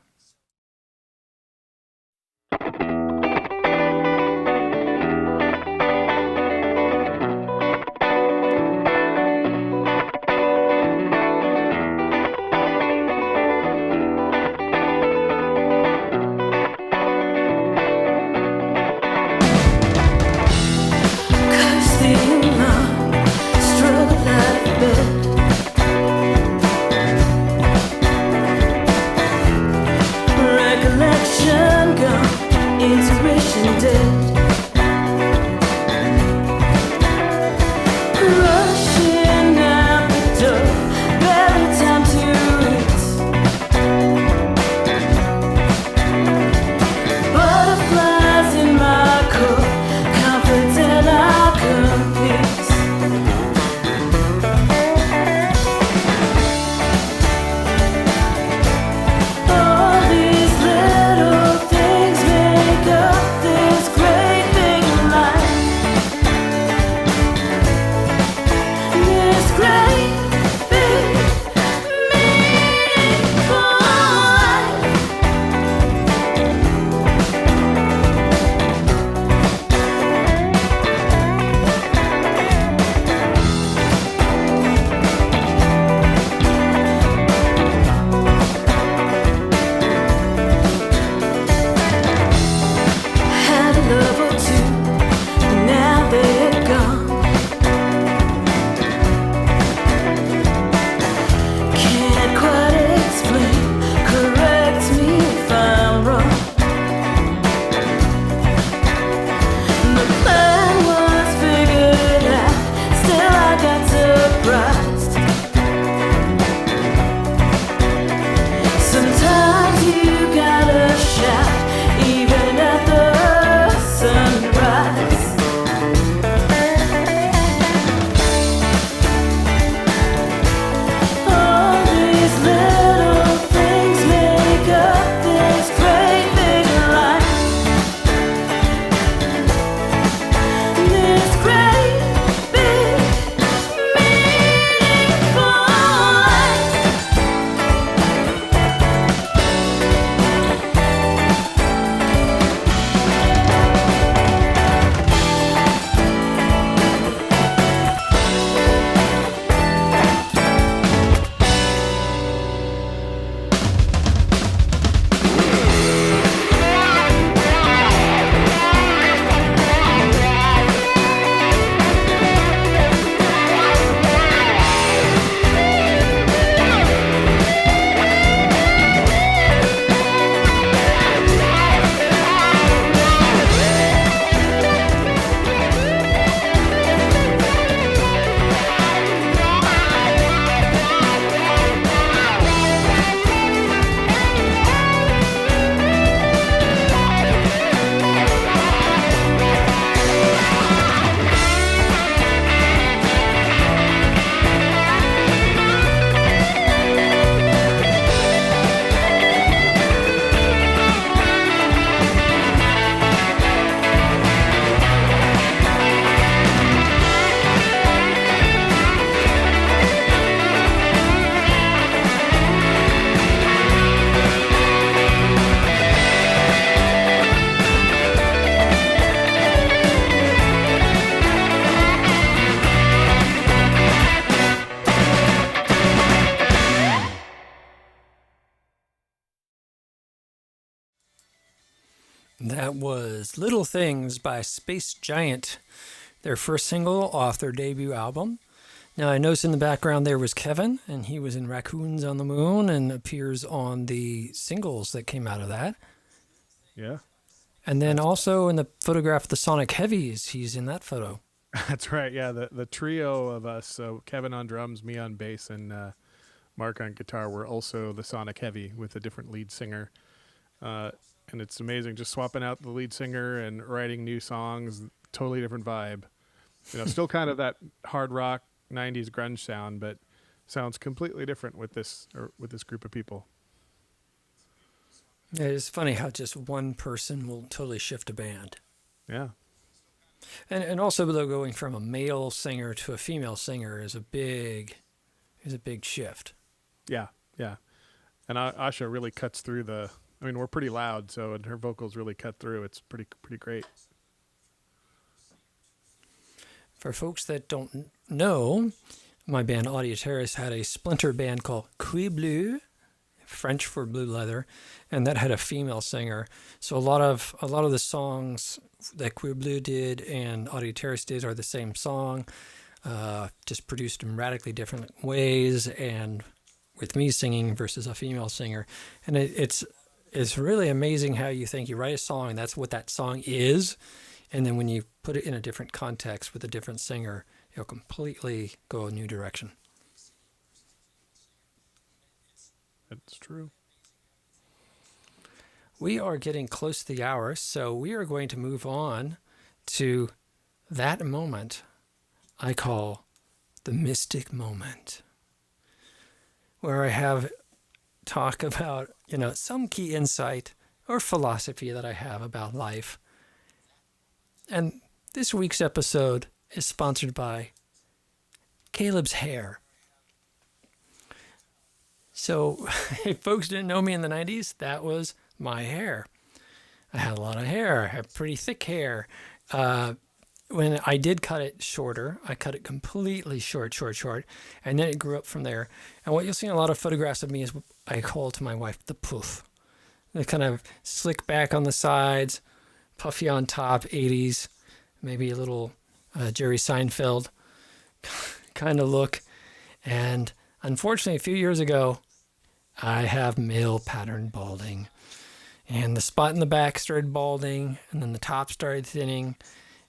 That was Little Things by Space Giant, their first single off their debut album. Now, I noticed in the background there was Kevin, and he was in Raccoons on the Moon and appears on the singles that came out of that. Yeah. And then also in the photograph of the Sonic Heavies, he's in that photo. That's right. Yeah, the trio of us, so Kevin on drums, me on bass, and Mark on guitar, were also the Sonic Heavy with a different lead singer. And it's amazing just swapping out the lead singer and writing new songs, totally different vibe. Still kind of that hard rock 90s grunge sound, but sounds completely different with this group of people. Yeah, it's funny how just one person will totally shift a band. Yeah. And also though, going from a male singer to a female singer is a big shift. Yeah, yeah. And Asha really cuts through we're pretty loud, so and her vocals really cut through. It's pretty great. For folks that don't know, my band Audio Terrace had a splinter band called Cuir Bleu, French for blue leather, and that had a female singer. So a lot of the songs that Cuir Bleu did and Audio Terrace did are the same song, just produced in radically different ways, and with me singing versus a female singer. And it's really amazing how you think you write a song and that's what that song is, and then when you put it in a different context with a different singer, it'll completely go a new direction. That's true. We are getting close to the hour, so we are going to move on to that moment I call the mystic moment, where I have talk about, some key insight or philosophy that I have about life. And this week's episode is sponsored by Caleb's hair. So if folks didn't know me in the 90s, that was my hair. I had a lot of hair. I had pretty thick hair. When I did cut it shorter, I cut it completely short, and then it grew up from there. And what you'll see in a lot of photographs of me is what I call to my wife the poof. The kind of slick back on the sides, puffy on top, 80s, maybe a little Jerry Seinfeld kind of look. And unfortunately, a few years ago, I have male pattern balding. And the spot in the back started balding, and then the top started thinning.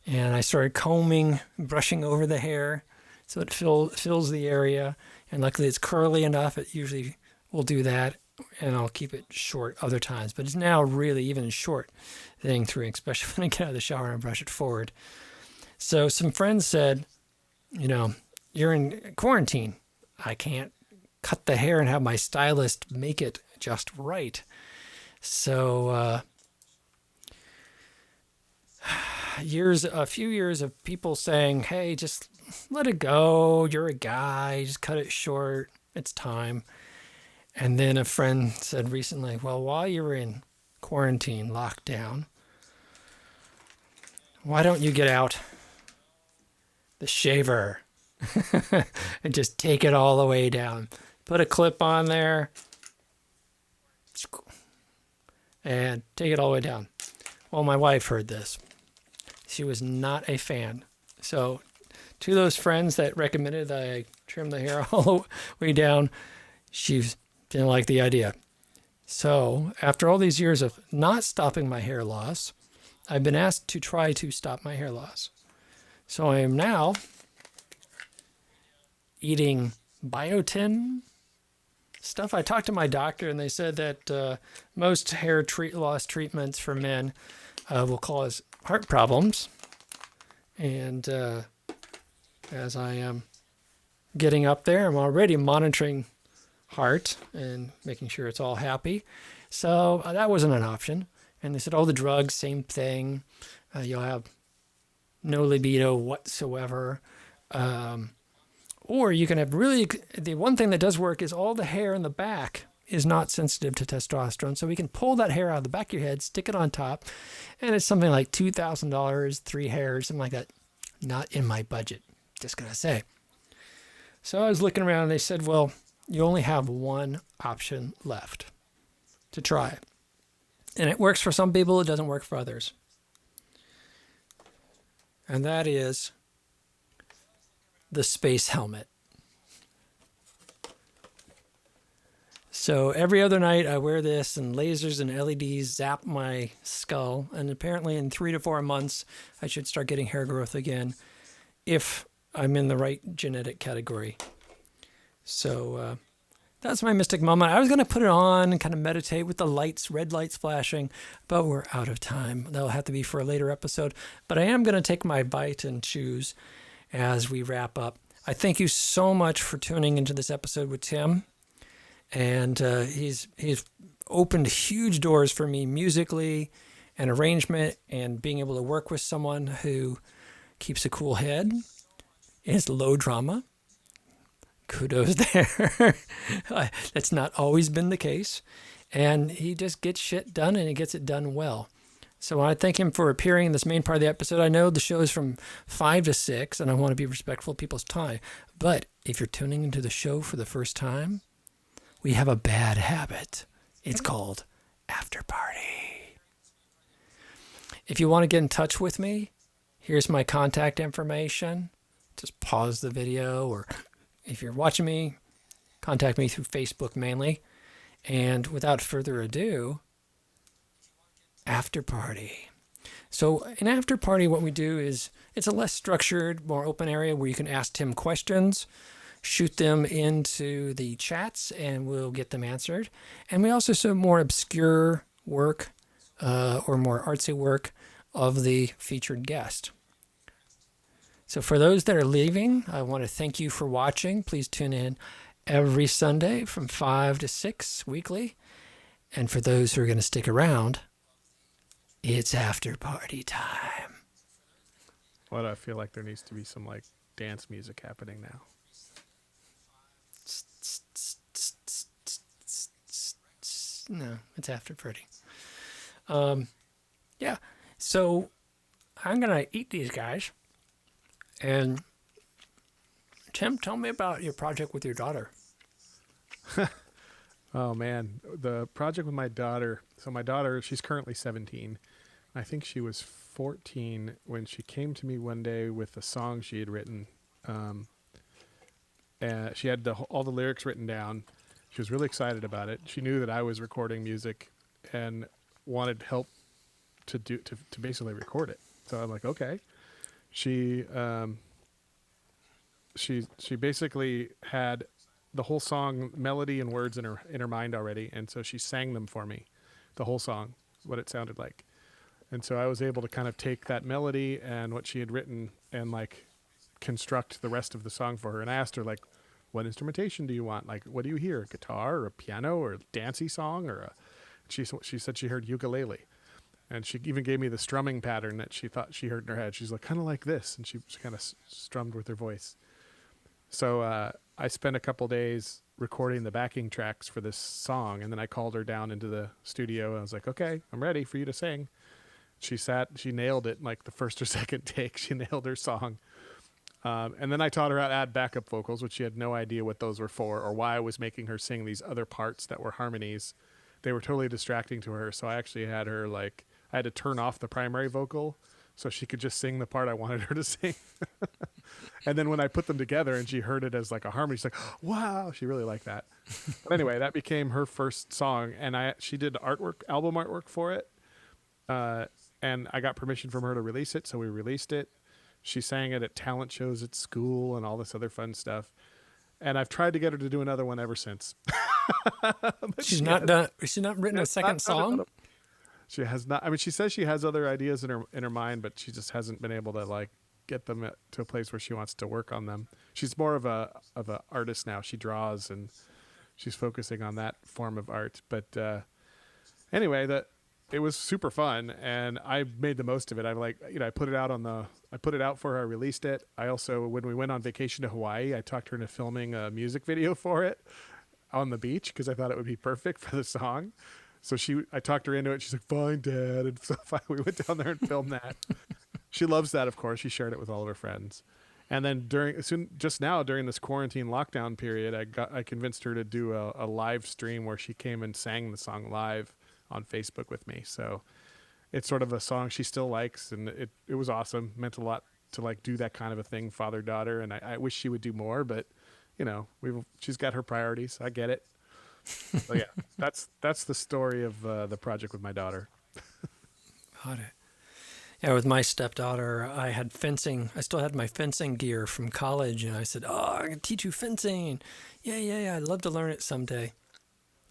And I started combing, brushing over the hair so it fills the area. And luckily it's curly enough, it usually will do that. And I'll keep it short other times. But it's now really even short thinning through, especially when I get out of the shower and brush it forward. So some friends said, you're in quarantine. I can't cut the hair and have my stylist make it just right. So a few years of people saying, hey, just let it go. You're a guy. Just cut it short. It's time. And then a friend said recently, well, while you're in quarantine, lockdown, why don't you get out the shaver and just take it all the way down? Put a clip on there and take it all the way down. Well, my wife heard this. She was not a fan. So to those friends that recommended that I trim the hair all the way down, she didn't like the idea. So after all these years of not stopping my hair loss, I've been asked to try to stop my hair loss. So I am now eating biotin stuff. I talked to my doctor and they said that most hair loss treatments for men will cause heart problems. And as I am getting up there, I'm already monitoring heart and making sure it's all happy. So that wasn't an option. And they said, the drugs, same thing. You'll have no libido whatsoever. Or you can have the one thing that does work is all the hair in the back is not sensitive to testosterone. So we can pull that hair out of the back of your head, stick it on top, and it's something like $2,000, 3 hairs, something like that. Not in my budget, just going to say. So I was looking around and they said, well, you only have one option left to try. And it works for some people, it doesn't work for others. And that is the space helmet. So every other night I wear this and lasers and LEDs zap my skull. And apparently in 3 to 4 months, I should start getting hair growth again if I'm in the right genetic category. So that's my mystic moment. I was going to put it on and kind of meditate with the lights, red lights flashing, but we're out of time. That'll have to be for a later episode. But I am going to take my bite and choose as we wrap up. I thank you so much for tuning into this episode with Tim. And he's opened huge doors for me musically and arrangement and being able to work with someone who keeps a cool head. Is low drama. Kudos there. That's not always been the case. And he just gets shit done and he gets it done well. So I thank him for appearing in this main part of the episode. I know the show is from 5 to 6 and I want to be respectful of people's time. But if you're tuning into the show for the first time, we have a bad habit. It's called After Party. If you want to get in touch with me, here's my contact information. Just pause the video, or if you're watching me, contact me through Facebook mainly. And without further ado, After Party. So in After Party, what we do is it's a less structured, more open area where you can ask Tim questions, shoot them into the chats, and we'll get them answered. And we also show more obscure work or more artsy work of the featured guest. So for those that are leaving, I want to thank you for watching. Please tune in every Sunday from 5 to 6 weekly. And for those who are going to stick around, it's After Party time. What, I feel like there needs to be some like dance music happening now. No, it's After Party. Yeah, so I'm going to eat these guys. And Tim, tell me about your project with your daughter. Oh man, the project with my daughter. So my daughter, she's currently 17. I think she was 14 when she came to me one day with a song she had written. And she had all the lyrics written down. She was really excited about it. She knew that I was recording music and wanted help to basically record it. So I'm like, okay. She basically had the whole song melody and words in her mind already, and so she sang them for me, the whole song, what it sounded like. And so I was able to kind of take that melody and what she had written and like construct the rest of the song for her. And I asked her, like, what instrumentation do you want? Like, what do you hear? A guitar or a piano or a dancey song or a... She said she heard ukulele. And she even gave me the strumming pattern that she thought she heard in her head. She's like, kind of like this. And she kind of strummed with her voice. So I spent a couple days recording the backing tracks for this song. And then I called her down into the studio. And I was like, okay, I'm ready for you to sing. She nailed it in like the first or second take. She nailed her song. And then I taught her how to add backup vocals, which she had no idea what those were for or why I was making her sing these other parts that were harmonies. They were totally distracting to her. So I actually had her like... I had to turn off the primary vocal so she could just sing the part I wanted her to sing. And then when I put them together and she heard it as like a harmony, she's like, wow, she really liked that. But anyway, that became her first song. And she did album artwork for it. And I got permission from her to release it. So we released it. She sang it at talent shows at school and all this other fun stuff. And I've tried to get her to do another one ever since. She's not done. She's not written a second song. She has not. I mean, she says she has other ideas in her mind, but she just hasn't been able to like get them to a place where she wants to work on them. She's more of a artist now. She draws and she's focusing on that form of art. But anyway, it was super fun, and I made the most of it. I put it out for her. I released it. I also, when we went on vacation to Hawaii, I talked her into filming a music video for it on the beach because I thought it would be perfect for the song. So I talked her into it. She's like, fine, Dad. And so we went down there and filmed that. She loves that, of course. She shared it with all of her friends. And then during this quarantine lockdown period, I convinced her to do a live stream where she came and sang the song live on Facebook with me. So it's sort of a song she still likes, and it was awesome. Meant a lot to like do that kind of a thing, father daughter, and I wish she would do more, but she's got her priorities. I get it. So yeah, that's the story of the project with my daughter. Got it. Yeah, with my stepdaughter, I had fencing. I still had my fencing gear from college, and I said, "Oh, I can teach you fencing." Yeah, I'd love to learn it someday.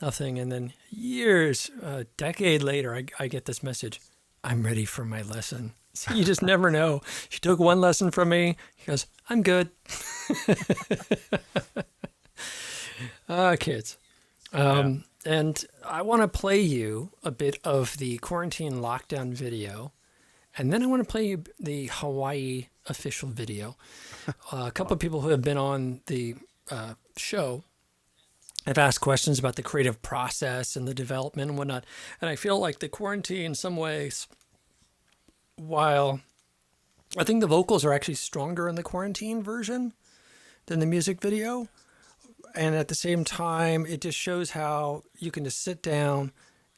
Nothing, and then years, a decade later, I get this message: "I'm ready for my lesson." So you just never know. She took one lesson from me. She goes, "I'm good." Kids. And I want to play you a bit of the quarantine lockdown video, and then I want to play you the Hawaii official video. A couple of people who have been on the show have asked questions about the creative process and the development and whatnot. And I feel like the quarantine, in some ways, while I think the vocals are actually stronger in the quarantine version than the music video, and at the same time, it just shows how you can just sit down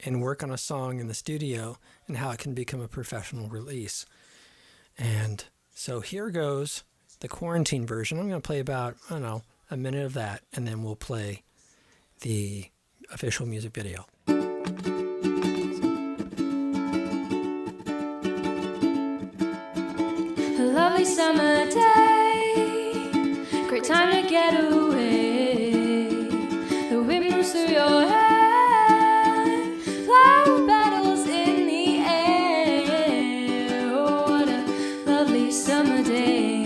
and work on a song in the studio and how it can become a professional release. And so here goes the quarantine version. I'm going to play about, a minute of that, and then we'll play the official music video. A lovely summer day, great time to get away. The wind moves through your hair, flower petals in the air. Oh, what a lovely summer day.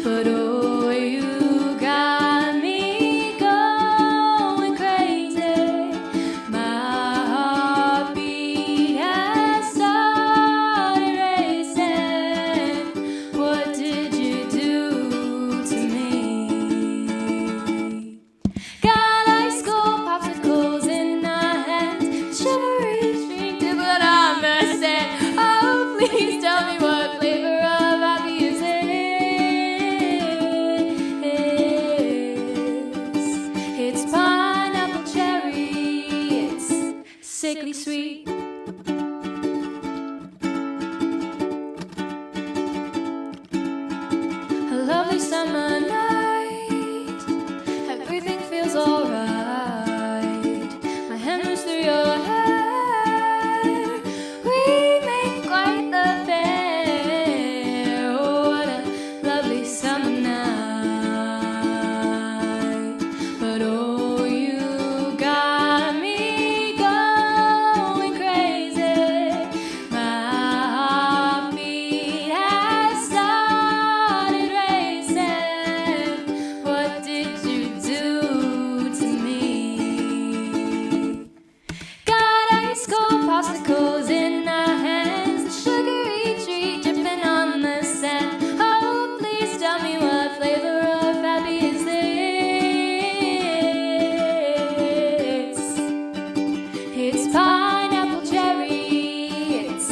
But oh, you got me going crazy. My heartbeat has started racing. What did you do to me? Got ice cold popsicles in our hands, sugary street to put on the sand. Oh, please tell me what flavor of happy is this. It's pineapple cherry, it's sickly sweet. A lovely summer night, everything feels alright. My hand moves through your hair, we make quite the pair. Oh, what a lovely summer night. But oh, you got me going crazy. My heartbeat has started racing. What did you do to me? Got ice cold popsicles in our hands, the sugary treat dripping on the sand. Oh, please tell me what flavor of happy is this. It's pineapple cherry, it's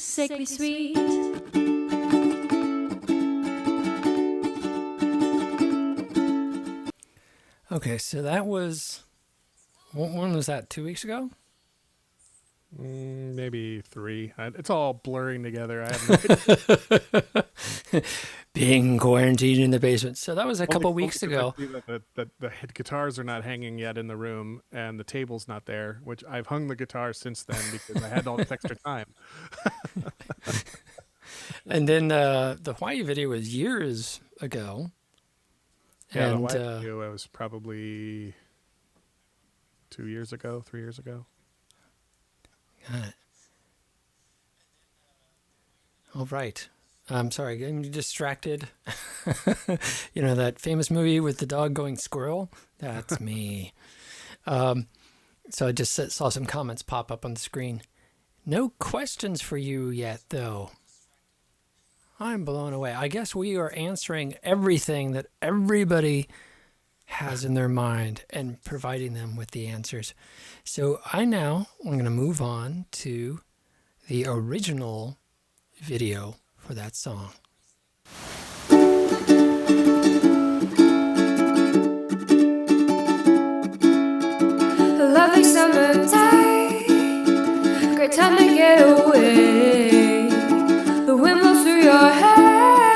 sickly sweet. Okay, so that was, when was that, 2 weeks ago? Maybe 3. It's all blurring together. I have no idea. Being quarantined in the basement. So that was a couple Only weeks because ago. I see that the guitars are not hanging yet in the room, and the table's not there, which I've hung the guitar since then because I had all this extra time. And then the Hawaii video was years ago. Yeah, And the Hawaii video was probably 2 years ago, 3 years ago. got it. All right. I'm sorry, getting distracted. That famous movie with the dog going squirrel? That's me. So I just saw some comments pop up on the screen. No questions for you yet, though. I'm blown away. I guess we are answering everything that everybody has in their mind and providing them with the answers. So I'm going to move on to the original video for that song. A lovely summer away. The wind blows through your hair,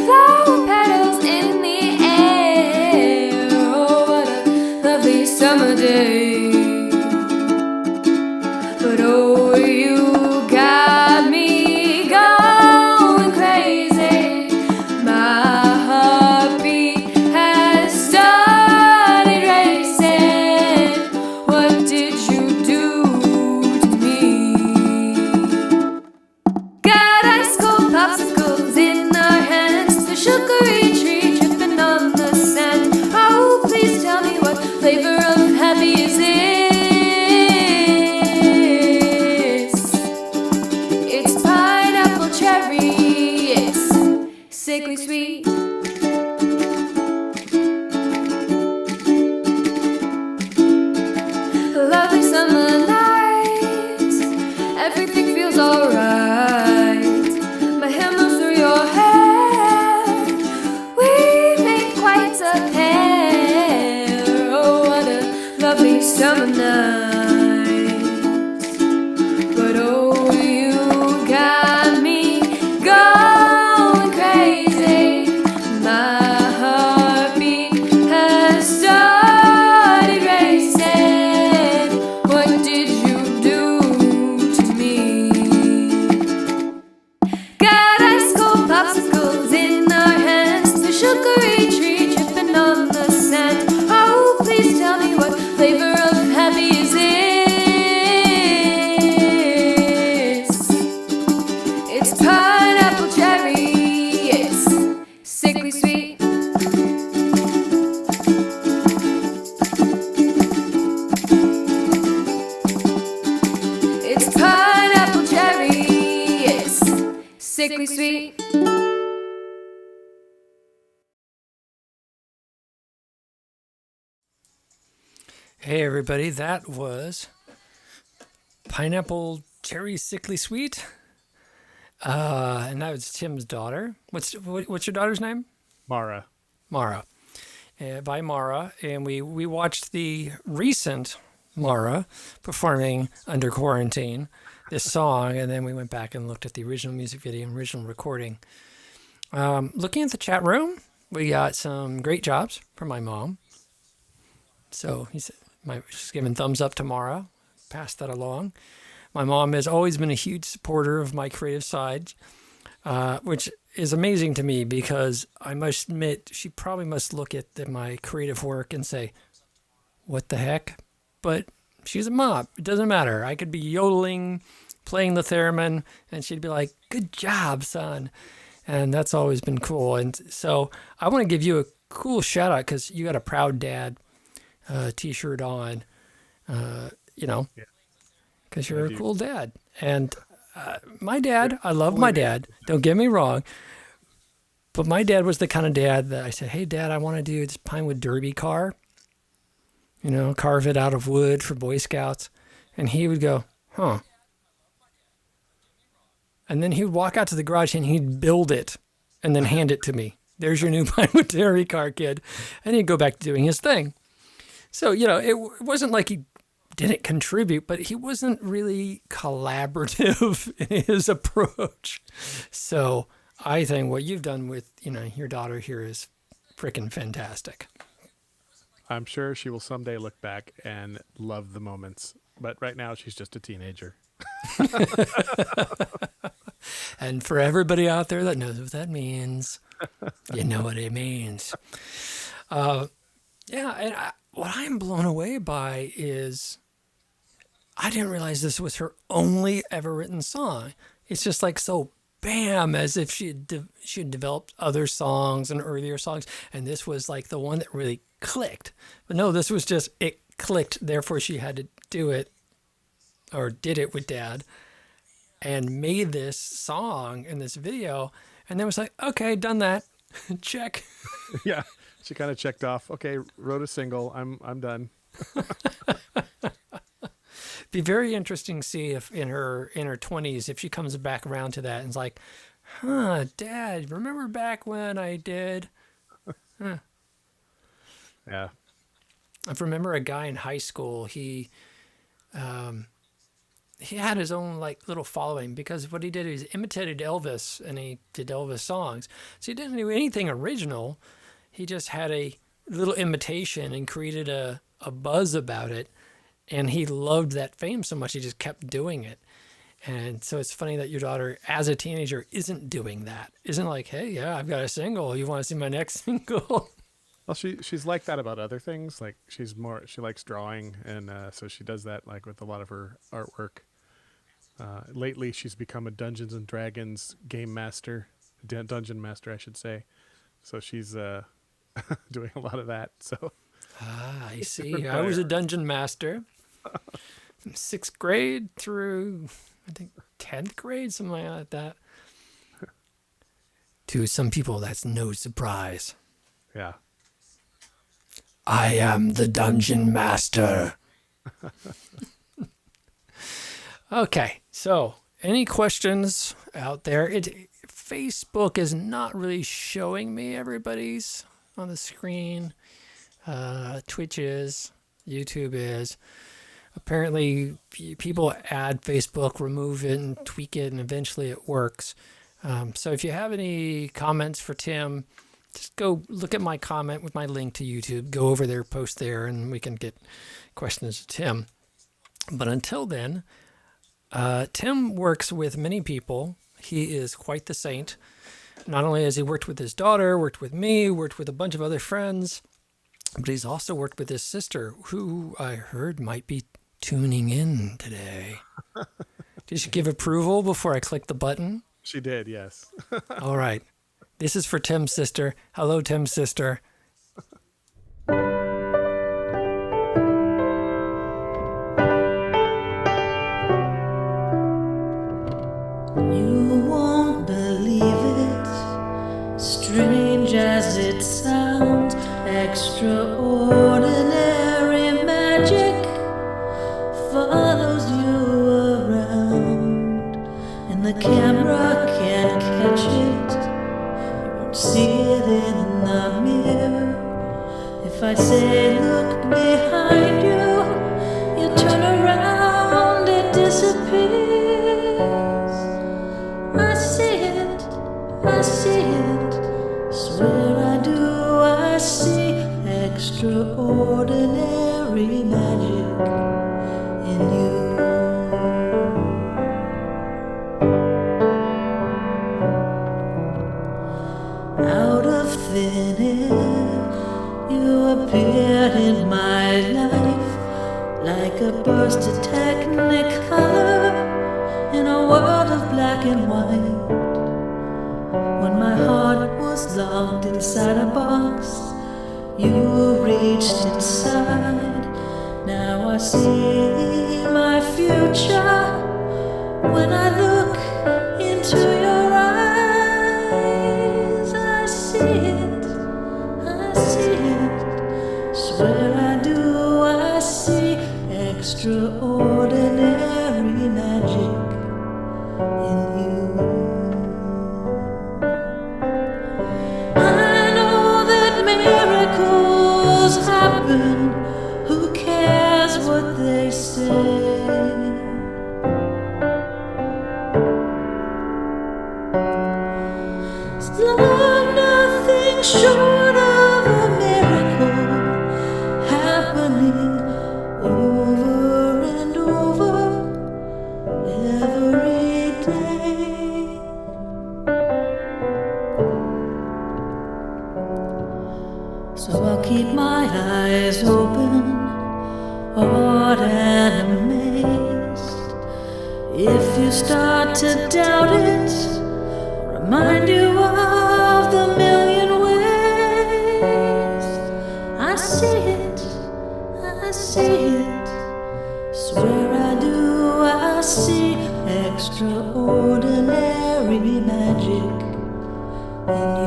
flower petals in the air. Oh, what a lovely summer day. But oh, you got me going crazy. My heartbeat has started racing. What did you do to me? Got ice cold popsicles in our hands, the sugary tree tripping on the sand. Oh, please tell me what flavor of happy is this? It's pineapple cherry, it's sickly sweet. Lovely summer nights, everything feels alright. My hand moves through your hair, we make quite a pair. Oh, what a lovely summer night. But oh, you got me going crazy. My heartbeat has started racing. What did you do to me? Got ice cold popsicles in our hands, the sugary tree tripping on the sand. Oh, please tell me what flavor of happy is this? It's pineapple cherry, it's sickly sweet. It's pineapple cherry, it's sickly sweet. Hey everybody, that was Pineapple Cherry Sickly Sweet. And that was Tim's daughter. What's your daughter's name? Mara. Mara. By Mara. And we watched the recent Mara performing under quarantine this song, and then we went back and looked at the original music video and original recording. Looking at the chat room, we got some great jobs from my mom. So she's giving thumbs up to Mara. Pass that along. My mom has always been a huge supporter of my creative side, which is amazing to me because I must admit she probably must look at my creative work and say, what the heck? But she's a mom. It doesn't matter. I could be yodeling, playing the theremin, and she'd be like, good job, son. And that's always been cool. And so I want to give you a cool shout out because you got a Proud Dad t-shirt on, because you're a cool dad. And my dad, I love my dad. Don't get me wrong. But my dad was the kind of dad that I said, hey, Dad, I want to do this Pinewood Derby car. Carve it out of wood for Boy Scouts. And he would go, huh. And then he would walk out to the garage and he'd build it and then hand it to me. There's your new Pinewood Derby car, kid. And he'd go back to doing his thing. So, it wasn't like he didn't contribute, but he wasn't really collaborative in his approach. So I think what you've done with, your daughter here is freaking fantastic. I'm sure she will someday look back and love the moments. But right now, she's just a teenager. And for everybody out there that knows what that means, you know what it means. What I'm blown away by is I didn't realize this was her only ever written song. It's just like so bam, as if she had developed other songs and earlier songs, and this was like the one that really clicked. But no, this was just, it clicked, therefore she had to do it, or did it with Dad, and made this song and this video, and then was like, okay, done that. Check. Yeah, she kind of checked off. Okay, wrote a single. I'm done. Be very interesting to see if in her 20s, if she comes back around to that and is like, huh, Dad, remember back when I did? Huh. Yeah. I remember a guy in high school, he he had his own like little following, because what he did is imitated Elvis, and he did Elvis songs. So he didn't do anything original. He just had a little imitation and created a buzz about it. And he loved that fame so much, he just kept doing it. And so it's funny that your daughter, as a teenager, isn't doing that. Isn't like, hey, yeah, I've got a single. You want to see my next single? Well, she's like that about other things. Like she likes drawing, and so she does that like with a lot of her artwork. Lately, she's become a Dungeons and Dragons game master, dungeon master, I should say. So she's doing a lot of that. So I see. I was a dungeon master from 6th grade through, I think, 10th grade, something like that. To some people, that's no surprise. yeah. I am the dungeon master. Okay, so any questions out there? Facebook is not really showing me everybody's on the screen. Twitch is, YouTube is. Apparently, people add Facebook, remove it, and tweak it, and eventually it works. So if you have any comments for Tim, just go look at my comment with my link to YouTube. Go over there, post there, and we can get questions to Tim. But until then, Tim works with many people. He is quite the saint. Not only has he worked with his daughter, worked with me, worked with a bunch of other friends, but he's also worked with his sister, who I heard might be tuning in today. Did she give approval before I clicked the button? She did, yes. All right. This is for Tim's sister. Hello, Tim's sister. You won't believe it, strange as it sounds, extraordinary magic follows you around, and the camera can't catch it. You won't see it in the mirror. If I say look behind you, you turn around, it disappears. I see it, swear I do, I see extraordinary magic in you. Out of thin air, you appeared in my life like a burst of technicolor in a world of black and white. When my heart was locked inside a box, you reached inside. Now I see my future when I look into your eyes. I see it, swear I do, I see extraordinary magic in you. Miracles happen, who cares what they say? It's love, nothing short of a miracle, happening over and over every day. So I'll keep my eyes open, awed and amazed. If you start to doubt it, remind you of the million ways. I see it, swear I do, I see extraordinary magic in you.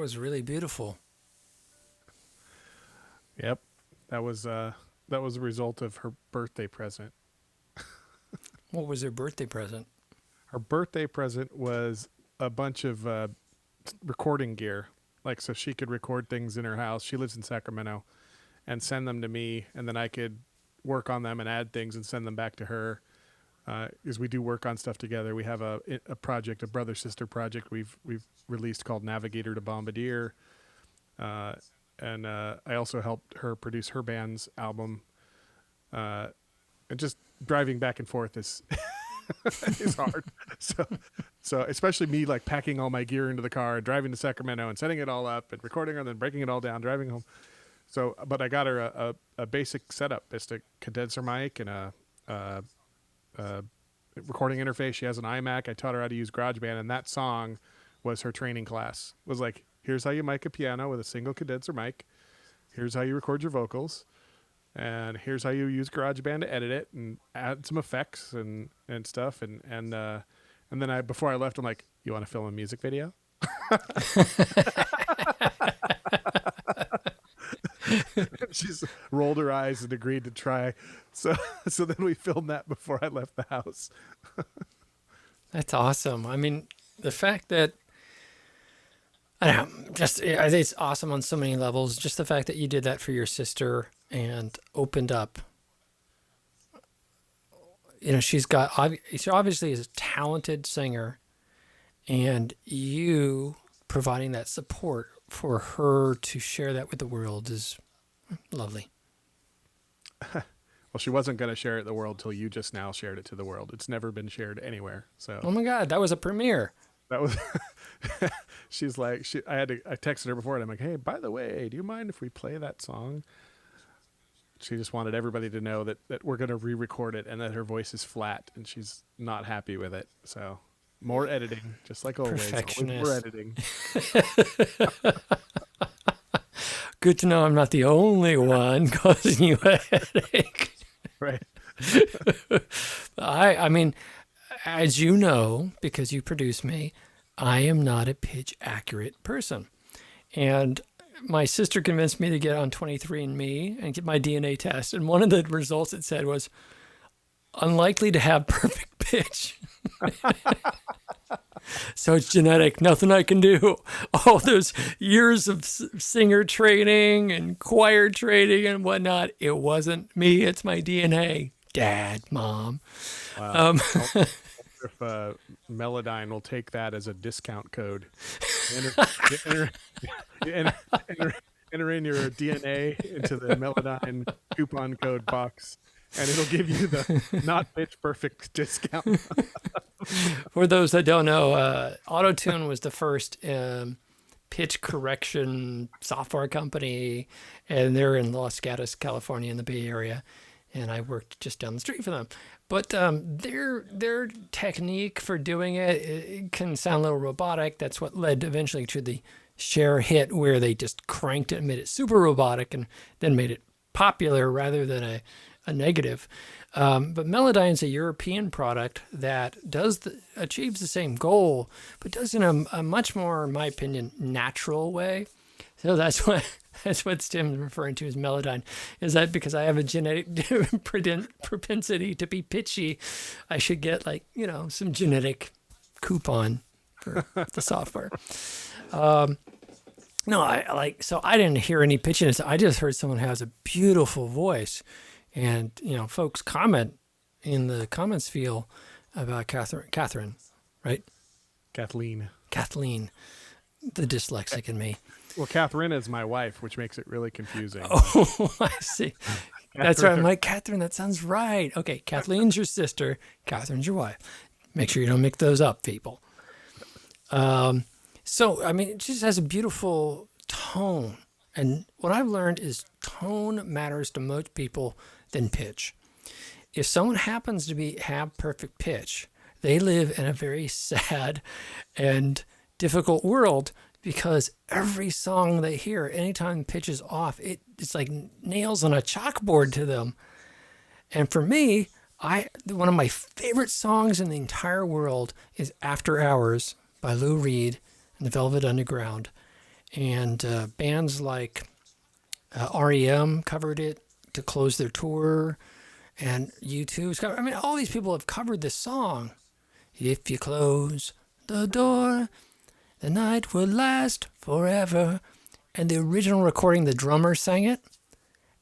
was really beautiful. Yep. That was a result of her birthday present. What was her birthday present? Her birthday present was a bunch of recording gear. Like, so she could record things in her house. She lives in Sacramento, and send them to me, and then I could work on them and add things and send them back to her. Because we do work on stuff together. We have a project, a brother sister project we've released called Navigator to Bombardier, and I also helped her produce her band's album. And just driving back and forth is is hard. So especially me, like, packing all my gear into the car, driving to Sacramento and setting it all up and recording and then breaking it all down, driving home. So, but I got her a basic setup, just a condenser mic and a recording interface. She has an iMac. I taught her how to use GarageBand, and that song was her training class. It was like, here's how you mic a piano with a single condenser mic. Here's how you record your vocals. And here's how you use GarageBand to edit it and add some effects and stuff. And then before I left, I'm like, you want to film a music video? She's rolled her eyes and agreed to try. So then we filmed that before I left the house. That's awesome. I mean, the fact that, I don't know, I think it's awesome on so many levels. Just the fact that you did that for your sister and opened up. You know, she obviously is a talented singer, and you providing that support for her to share that with the world is lovely. Well, she wasn't going to share it with the world till you just now shared it to the world. It's never been shared anywhere. So. Oh my God, that was a premiere. That was. She's like, I texted her before, and I'm like, hey, by the way, do you mind if we play that song? She just wanted everybody to know that we're going to re-record it and that her voice is flat, and she's not happy with it. So more editing, just like always. Perfectionist. More editing. Good to know I'm not the only one causing you a headache. Right. I mean, as you know, because you produce me, I am not a pitch accurate person. And my sister convinced me to get on 23andMe and get my DNA test. And one of the results it said was unlikely to have perfect pitch. So it's genetic, nothing I can do. All those years of singer training and choir training and whatnot, it wasn't me, it's my DNA. Dad, Mom. Wow. If Melodyne will take that as a discount code. Enter in your DNA into the Melodyne coupon code box, and it'll give you the not pitch perfect discount. For those that don't know, Auto-Tune was the first pitch correction software company, and they're in Los Gatos, California, in the Bay Area, and I worked just down the street for them. But their technique for doing it can sound a little robotic. That's what led eventually to the Cher hit, where they just cranked it and made it super robotic and then made it popular rather than a negative. But Melodyne's a European product that achieves the same goal, but does in a much more, in my opinion, natural way. So that's what Tim's referring to as Melodyne. Is that because I have a genetic propensity to be pitchy, I should get some genetic coupon for the software. No, I didn't hear any pitchiness. I just heard someone has a beautiful voice. And, folks comment in the comments field about Catherine, right? Kathleen, the dyslexic in me. Well, Catherine is my wife, which makes it really confusing. Oh, I see. That's right. I'm like, Catherine, that sounds right. Okay, Kathleen's your sister. Catherine's your wife. Make sure you don't mix those up, people. So, I mean, it just has a beautiful tone. And what I've learned is tone matters to most people than pitch. If someone happens to have perfect pitch, they live in a very sad and difficult world, because every song they hear, anytime pitch is off, it's like nails on a chalkboard to them. And for me, one of my favorite songs in the entire world is After Hours by Lou Reed and the Velvet Underground. and bands like REM covered it to close their tour, and U2's covered. I mean, all these people have covered this song. If you close the door, the night will last forever. And the original recording, the drummer sang it,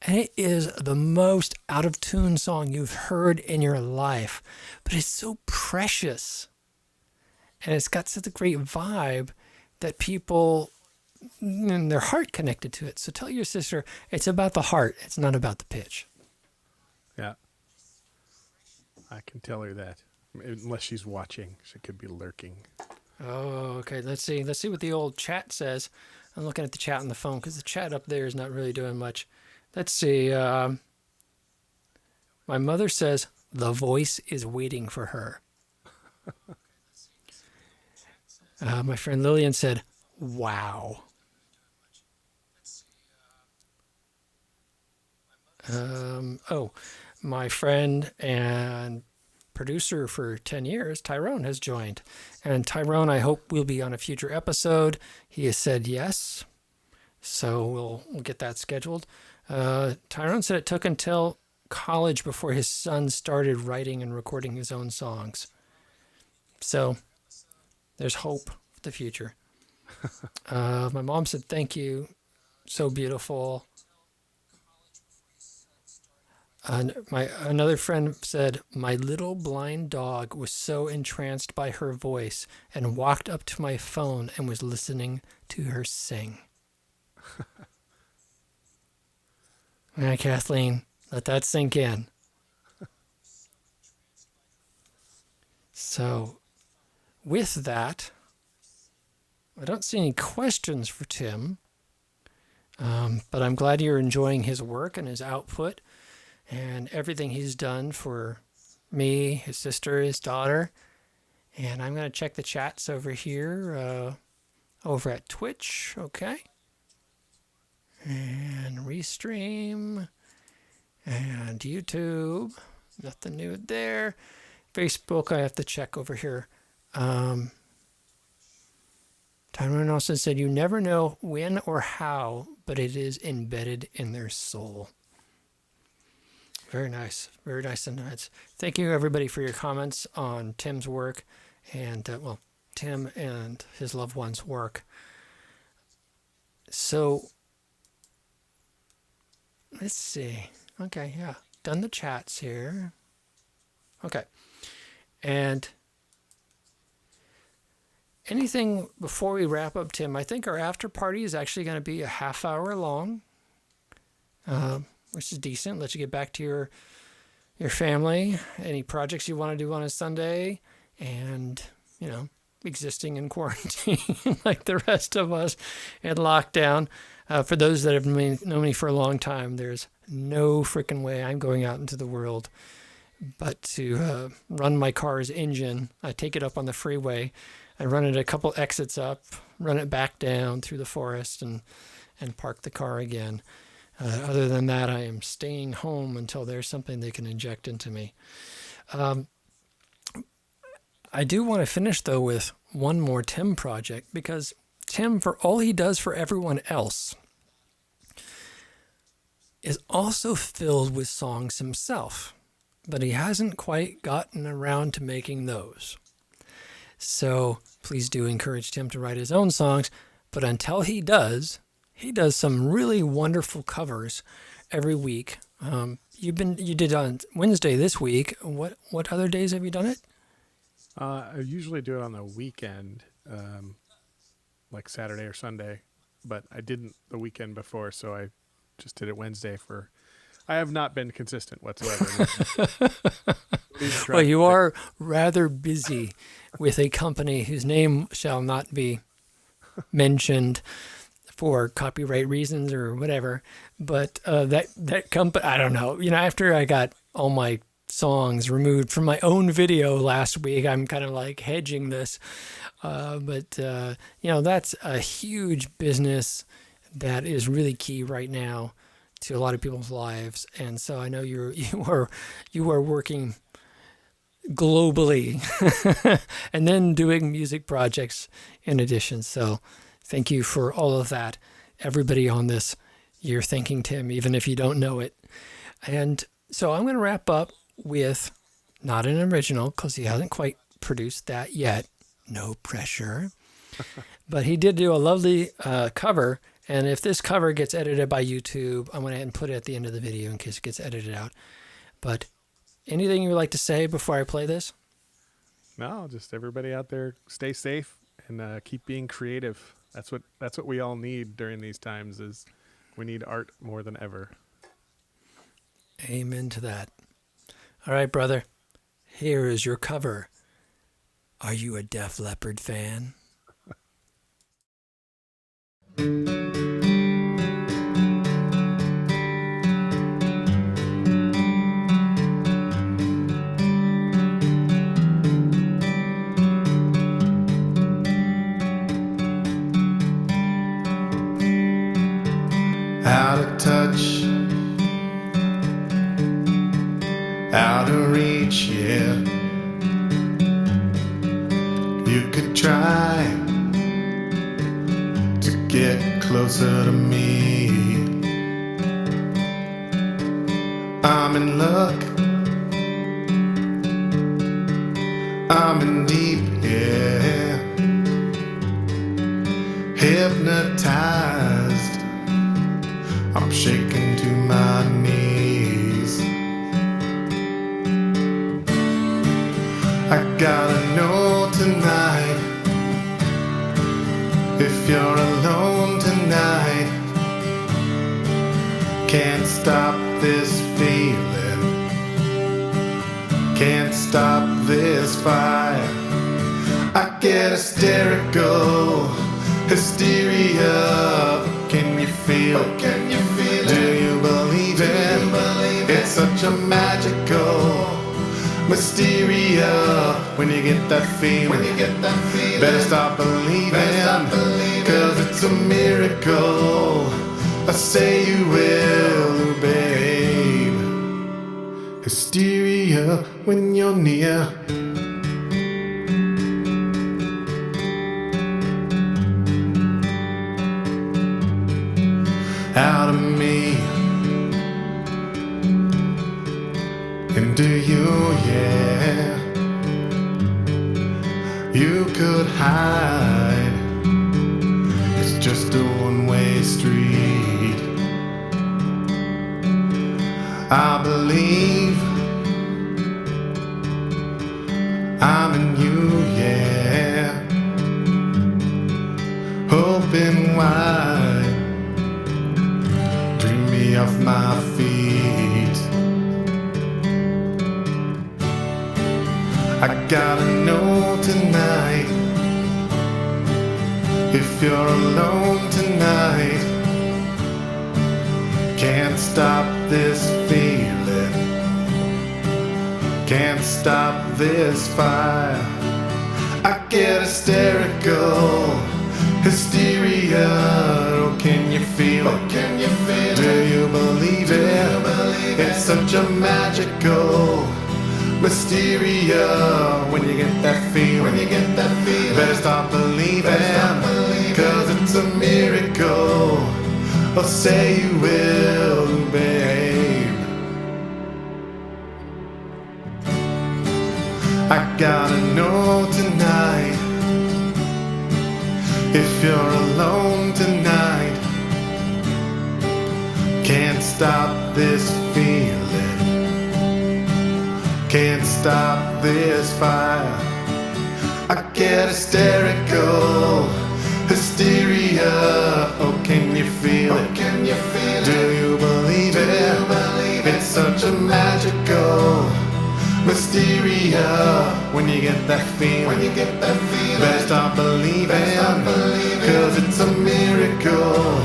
and it is the most out of tune song you've heard in your life. But it's so precious, and it's got such a great vibe that people and their heart connected to it. So tell your sister it's about the heart. It's not about the pitch. Yeah. I can tell her that. Unless she's watching. She could be lurking. Oh, okay. Let's see what the old chat says. I'm looking at the chat on the phone because the chat up there is not really doing much. Let's see. My mother says the voice is waiting for her. My friend Lillian said, wow. My friend and producer for 10 years, Tyrone, has joined. And Tyrone, I hope, will be on a future episode. He has said yes. So we'll get that scheduled. Tyrone said it took until college before his son started writing and recording his own songs. So there's hope for the future. My mom said, thank you. So beautiful. Another friend said, my little blind dog was so entranced by her voice and walked up to my phone and was listening to her sing. Now, Kathleen, let that sink in. So, with that, I don't see any questions for Tim, but I'm glad you're enjoying his work and his output and everything he's done for me, his sister, his daughter. And I'm going to check the chats over here, over at Twitch, okay? And Restream, and YouTube, nothing new there. Facebook, I have to check over here. Tyrone also said, you never know when or how, but it is embedded in their soul. Very nice. Very nice and nice. Thank you, everybody, for your comments on Tim's work and, Tim and his loved ones' work. So, let's see. Okay, yeah. Done the chats here. Okay. And anything before we wrap up, Tim? I think our after party is actually going to be a half hour long, which is decent. Let you get back to your family, any projects you want to do on a Sunday, and, existing in quarantine like the rest of us in lockdown. For those that have known me for a long time, there's no freaking way I'm going out into the world but to run my car's engine. I take it up on the freeway. I run it a couple exits up, run it back down through the forest, and park the car again. Other than that, I am staying home until there's something they can inject into me. I do want to finish, though, with one more Tim project, because Tim, for all he does for everyone else, is also filled with songs himself, but he hasn't quite gotten around to making those. So please do encourage Tim to write his own songs, but until he does some really wonderful covers every week. You did on Wednesday this week. What other days have you done it? I usually do it on the weekend, like Saturday or Sunday, but I didn't the weekend before, so I just did it Wednesday I have not been consistent whatsoever. Well, you are rather busy with a company whose name shall not be mentioned for copyright reasons or whatever. But that company, I don't know. After I got all my songs removed from my own video last week, I'm kind of like hedging this. But that's a huge business that is really key right now to a lot of people's lives. And so I know you are working globally and then doing music projects in addition. So Thank you for all of that. Everybody on this, you're thanking Tim, even if you don't know it. And so I'm going to wrap up with not an original because he hasn't quite produced that yet. No pressure. But he did do a lovely cover. And if this cover gets edited by YouTube, I'm going to put it at the end of the video in case it gets edited out. But anything you would like to say before I play this? No, just everybody out there, stay safe and keep being creative. That's what we all need during these times. Is we need art more than ever. Amen to that. All right, brother. Here is your cover. Are you a Def Leppard fan? Out of touch, out of reach, yeah. You could try to get closer to me. I'm in luck, I'm in deep, yeah. Hypnotized, I'm shaking to my knees. I gotta know tonight, if you're alone tonight, can't stop this feeling, can't stop this fire. I get hysterical, hysteria. Can you feel it? Can you feel it? Do you believe it? It's such a magical mysteria. When you get that feeling, better stop believing, cause it's a miracle. I say you will, babe. Hysteria when you're near. Out of me into you, yeah. You could hide, it's just a one-way street. I believe I'm in you, yeah. Open wide, dream me off my feet. I gotta know tonight, if you're alone tonight, can't stop this feeling, can't stop this fire. I get hysterical, hysteria. Oh, can you feel it? Can you feel it? Do you believe it? It's such a magical mysteria. When you get that feeling, better stop believing, cause it's a miracle. I'll say you will, babe. I gotta know tonight, if you're alone tonight, can't stop this feeling, can't stop this fire. I get hysterical, hysteria. Oh, can you feel it? Can you feel it? Do you believe it? It's such a magical mysteria. When you get that feeling, better stop believing, cause it's a miracle.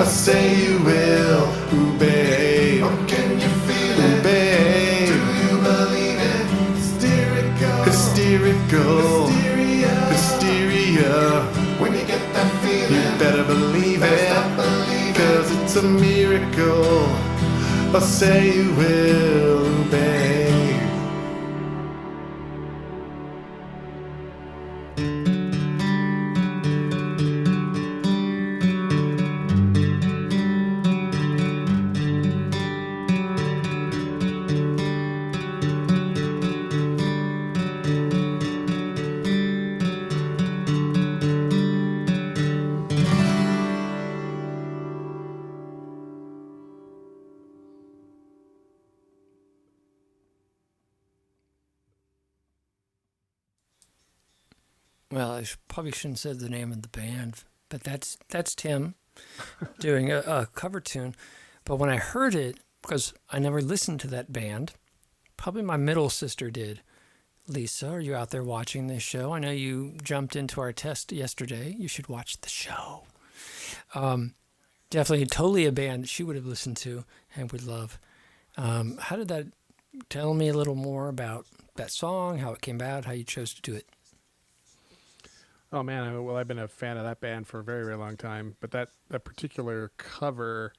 I say you will, ooh, babe. Oh, can you feel it? Ooh, babe. Do you believe it? Hysterical, hysteria. When you get that feeling, you better believe it, cause it's a miracle. I say you will, babe. Well, probably shouldn't say the name of the band, but that's Tim doing a cover tune. But when I heard it, because I never listened to that band, probably my middle sister did. Lisa, are you out there watching this show? I know you jumped into our test yesterday. You should watch the show. Definitely, totally a band that she would have listened to and would love. How did that? Tell me a little more about that song, how it came about, how you chose to do it. Oh man, well, I've been a fan of that band for a very, very long time. But that particular cover,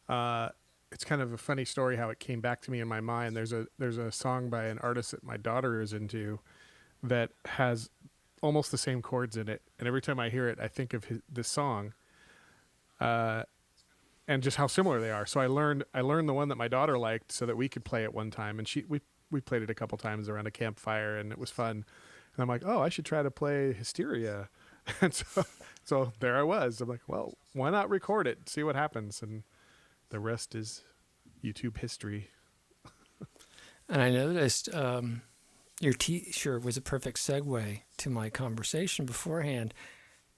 it's kind of a funny story how it came back to me in my mind. There's a song by an artist that my daughter is into that has almost the same chords in it, and every time I hear it, I think of this song, and just how similar they are. So I learned the one that my daughter liked so that we could play it one time, and we played it a couple times around a campfire, and it was fun. And I'm like, oh, I should try to play Hysteria. And so there I was. I'm like, well, why not record it, see what happens? And the rest is YouTube history. And I noticed your T-shirt was a perfect segue to my conversation beforehand.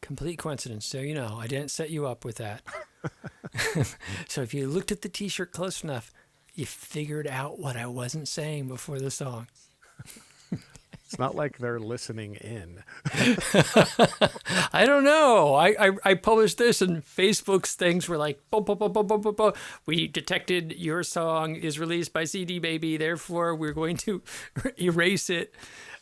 Complete coincidence. So, I didn't set you up with that. So if you looked at the T-shirt close enough, you figured out what I wasn't saying before the song. It's not like they're listening in. I don't know. I published this and Facebook's things were like, bo, bo, bo, bo, bo, bo, bo. We detected your song is released by CD Baby, therefore we're going to erase it.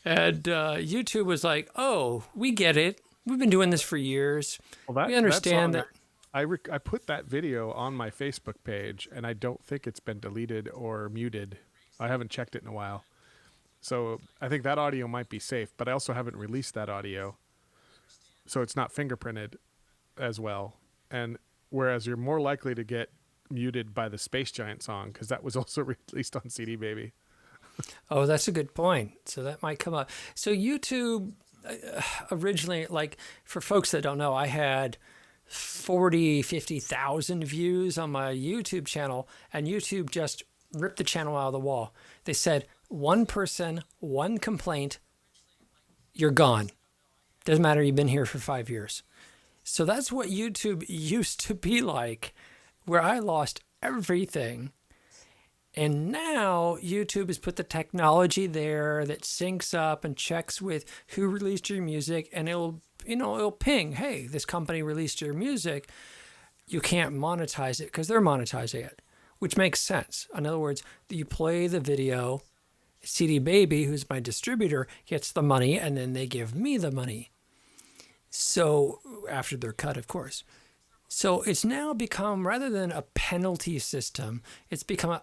And YouTube was like, oh, we get it. We've been doing this for years. Well, we understand that. I put that video on my Facebook page, and I don't think it's been deleted or muted. I haven't checked it in a while. So I think that audio might be safe, but I also haven't released that audio. So it's not fingerprinted as well. And whereas you're more likely to get muted by the Space Giant song, because that was also released on CD Baby. Oh, that's a good point. So that might come up. So YouTube originally, like for folks that don't know, I had 50,000 views on my YouTube channel, and YouTube just ripped the channel out of the wall. They said, one person, one complaint, you're gone. Doesn't matter, you've been here for 5 years. So that's what YouTube used to be like, where I lost everything. And now YouTube has put the technology there that syncs up and checks with who released your music, and it'll ping, hey, this company released your music. You can't monetize it because they're monetizing it, which makes sense. In other words, you play the video, CD Baby, who's my distributor, gets the money, and then they give me the money. So after they're cut, of course. So it's now become, rather than a penalty system, it's become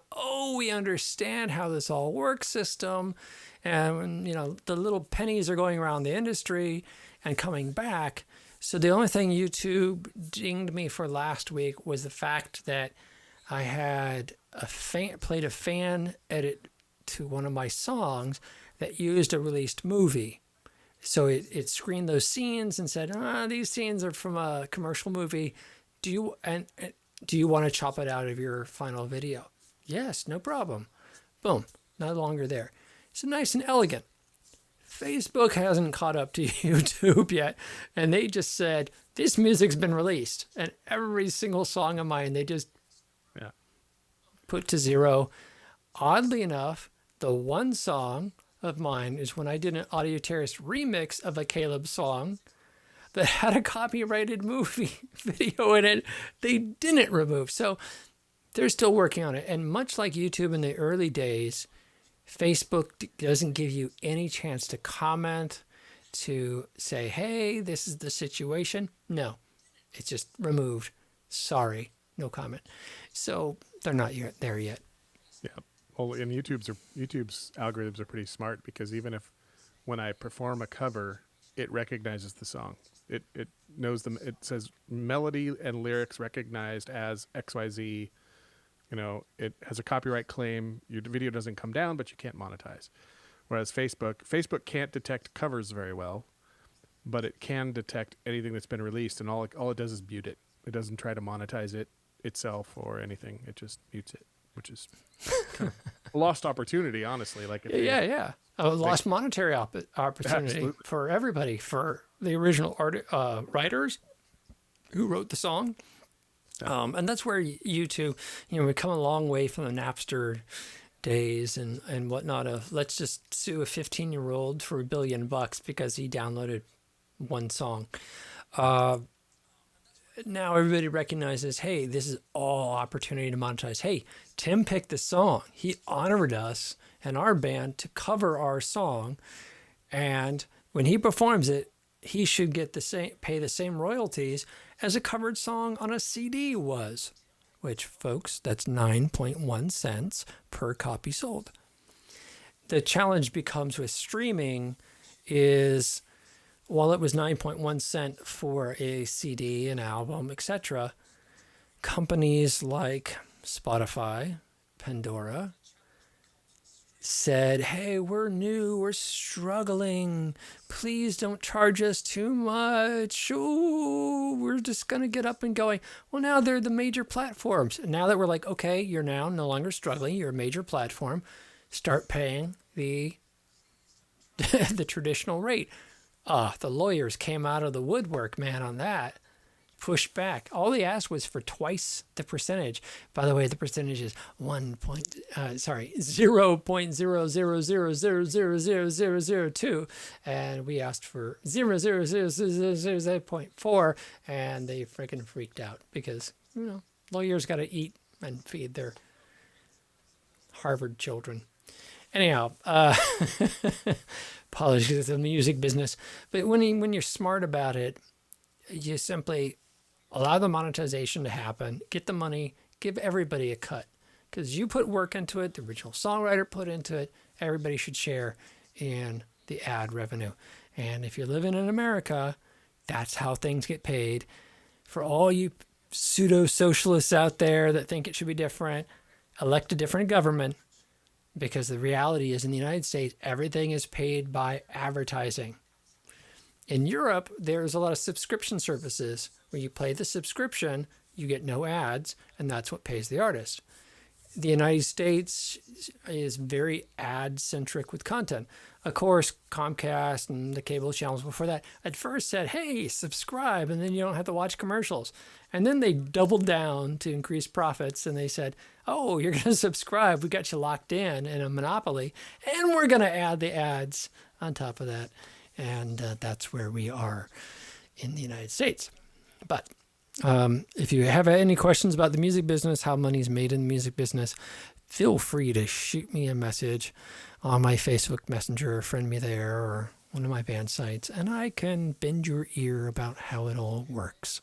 we understand how this all works system. And, the little pennies are going around the industry and coming back. So the only thing YouTube dinged me for last week was the fact that I had played a fan edit to one of my songs that used a released movie. So it screened those scenes and said, these scenes are from a commercial movie. Do you want to chop it out of your final video? Yes, no problem. Boom, no longer there. So nice and elegant. Facebook hasn't caught up to YouTube yet, and they just said, this music's been released. And every single song of mine, they just put to zero. Oddly enough, the one song of mine is when I did an Audio Terrace remix of a Caleb song that had a copyrighted movie video in it. They didn't remove. So they're still working on it. And much like YouTube in the early days, Facebook doesn't give you any chance to comment, to say, hey, this is the situation. No, it's just removed. Sorry, no comment. So they're not there yet. Yeah. Well, and YouTube's algorithms are pretty smart, because even if when I perform a cover, it recognizes the song. It knows them. It says melody and lyrics recognized as XYZ. It has a copyright claim. Your video doesn't come down, but you can't monetize. Whereas Facebook can't detect covers very well, but it can detect anything that's been released, and all it does is mute it. It doesn't try to monetize it itself or anything. It just mutes it, which is kind of a lost opportunity, honestly. Like Yeah. a lost monetary opportunity Absolutely. for everybody, for the original writers who wrote the song. And that's where YouTube, we come a long way from the Napster days and whatnot of let's just sue a 15-year-old for $1 billion because he downloaded one song. Now everybody recognizes, hey, this is all opportunity to monetize. Hey, Tim picked the song. He honored us and our band to cover our song. And when he performs it, he should get pay the same royalties as a covered song on a CD was, which, folks, that's 9.1 cents per copy sold. The challenge becomes with streaming is, while it was 9.1 cent for a CD, an album, etc., companies like Spotify, Pandora, said, hey, we're new, we're struggling, please don't charge us too much, oh, we're just going to get up and going. Well, now they're the major platforms. And now that we're like, okay, you're now no longer struggling, you're a major platform, start paying the the traditional rate. The lawyers came out of the woodwork, man, on that. Pushed back. All they asked was for twice the percentage. By the way, the percentage is 0.0000000002, and we asked for 0.4, and they freaking freaked out because lawyers got to eat and feed their Harvard children. Anyhow, apologies to the music business, but when you're smart about it, you simply allow the monetization to happen, get the money, give everybody a cut. Because you put work into it, the original songwriter put into it, everybody should share in the ad revenue. And if you're living in America, that's how things get paid. For all you pseudo-socialists out there that think it should be different, elect a different government. Because the reality is in the United States, everything is paid by advertising. In Europe, there's a lot of subscription services where you pay the subscription, you get no ads, and that's what pays the artist. The United States is very ad-centric with content. Of course, Comcast and the cable channels before that at first said, hey, subscribe, and then you don't have to watch commercials. And then they doubled down to increase profits, and they said, oh, you're going to subscribe. We got you locked in a monopoly, and we're going to add the ads on top of that. And that's where we are in the United States. But if you have any questions about the music business, how money's made in the music business, feel free to shoot me a message on my Facebook Messenger, friend me there, or one of my band sites, and I can bend your ear about how it all works.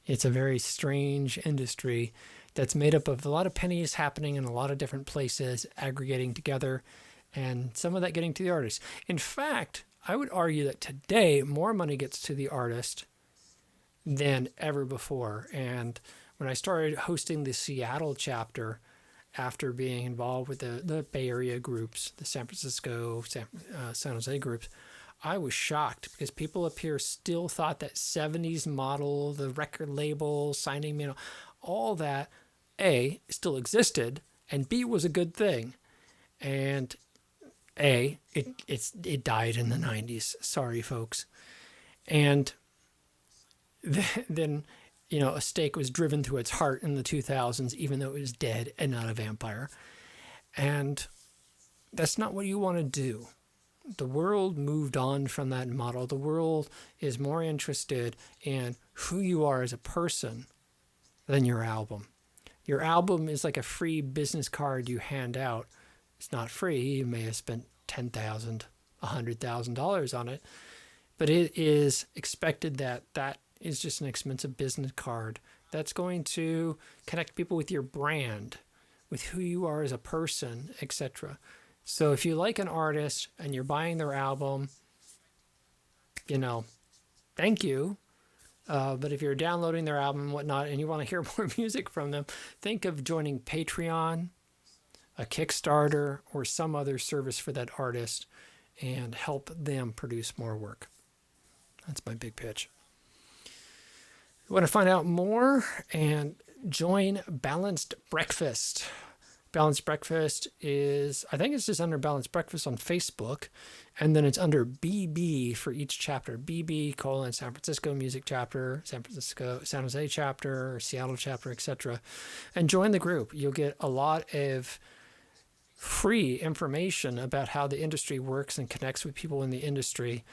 It's a very strange industry that's made up of a lot of pennies happening in a lot of different places, aggregating together, and some of that getting to the artist. In fact, I would argue that today more money gets to the artist than ever before. And when I started hosting the Seattle chapter, after being involved with the Bay Area groups, the San Francisco, San Jose groups, I was shocked because people up here still thought that 70s model, the record label, signing, all that, A, still existed, and B, was a good thing. And A, it died in the 90s. Sorry, folks. And then, a stake was driven through its heart in the 2000s, even though it was dead and not a vampire. And that's not what you want to do. The world moved on from that model. The world is more interested in who you are as a person than your album. Your album is like a free business card you hand out. It's not free. You may have spent $10,000, $100,000 on it, but it is expected that is just an expensive business card that's going to connect people with your brand, with who you are as a person, etc. So if you like an artist and you're buying their album, thank you. But if you're downloading their album and whatnot and you want to hear more music from them, think of joining Patreon, a Kickstarter, or some other service for that artist and help them produce more work. That's my big pitch. You want to find out more and join Balanced Breakfast. Balanced Breakfast is, I think it's just under Balanced Breakfast on Facebook. And then it's under BB for each chapter. BB : San Francisco Music Chapter, San Jose Chapter, Seattle Chapter, etc. And join the group. You'll get a lot of free information about how the industry works and connects with people in the industry.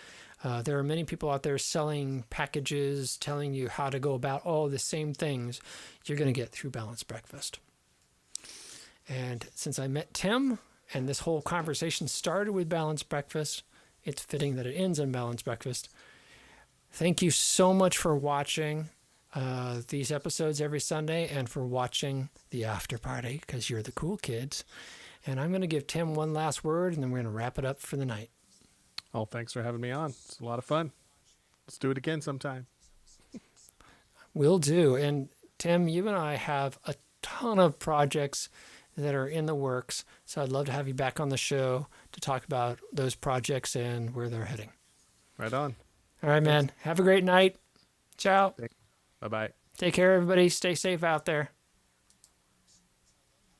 There are many people out there selling packages, telling you how to go about all the same things you're going to get through Balanced Breakfast. And since I met Tim and this whole conversation started with Balanced Breakfast, it's fitting that it ends on Balanced Breakfast. Thank you so much for watching these episodes every Sunday and for watching the after party, because you're the cool kids. And I'm going to give Tim one last word, and then we're going to wrap it up for the night. Oh, thanks for having me on. It's a lot of fun. Let's do it again sometime. Will do. And Tim, you and I have a ton of projects that are in the works, so I'd love to have you back on the show to talk about those projects and where they're heading. Right on. All right, man. Have a great night. Ciao. Bye-bye. Take care, everybody. Stay safe out there.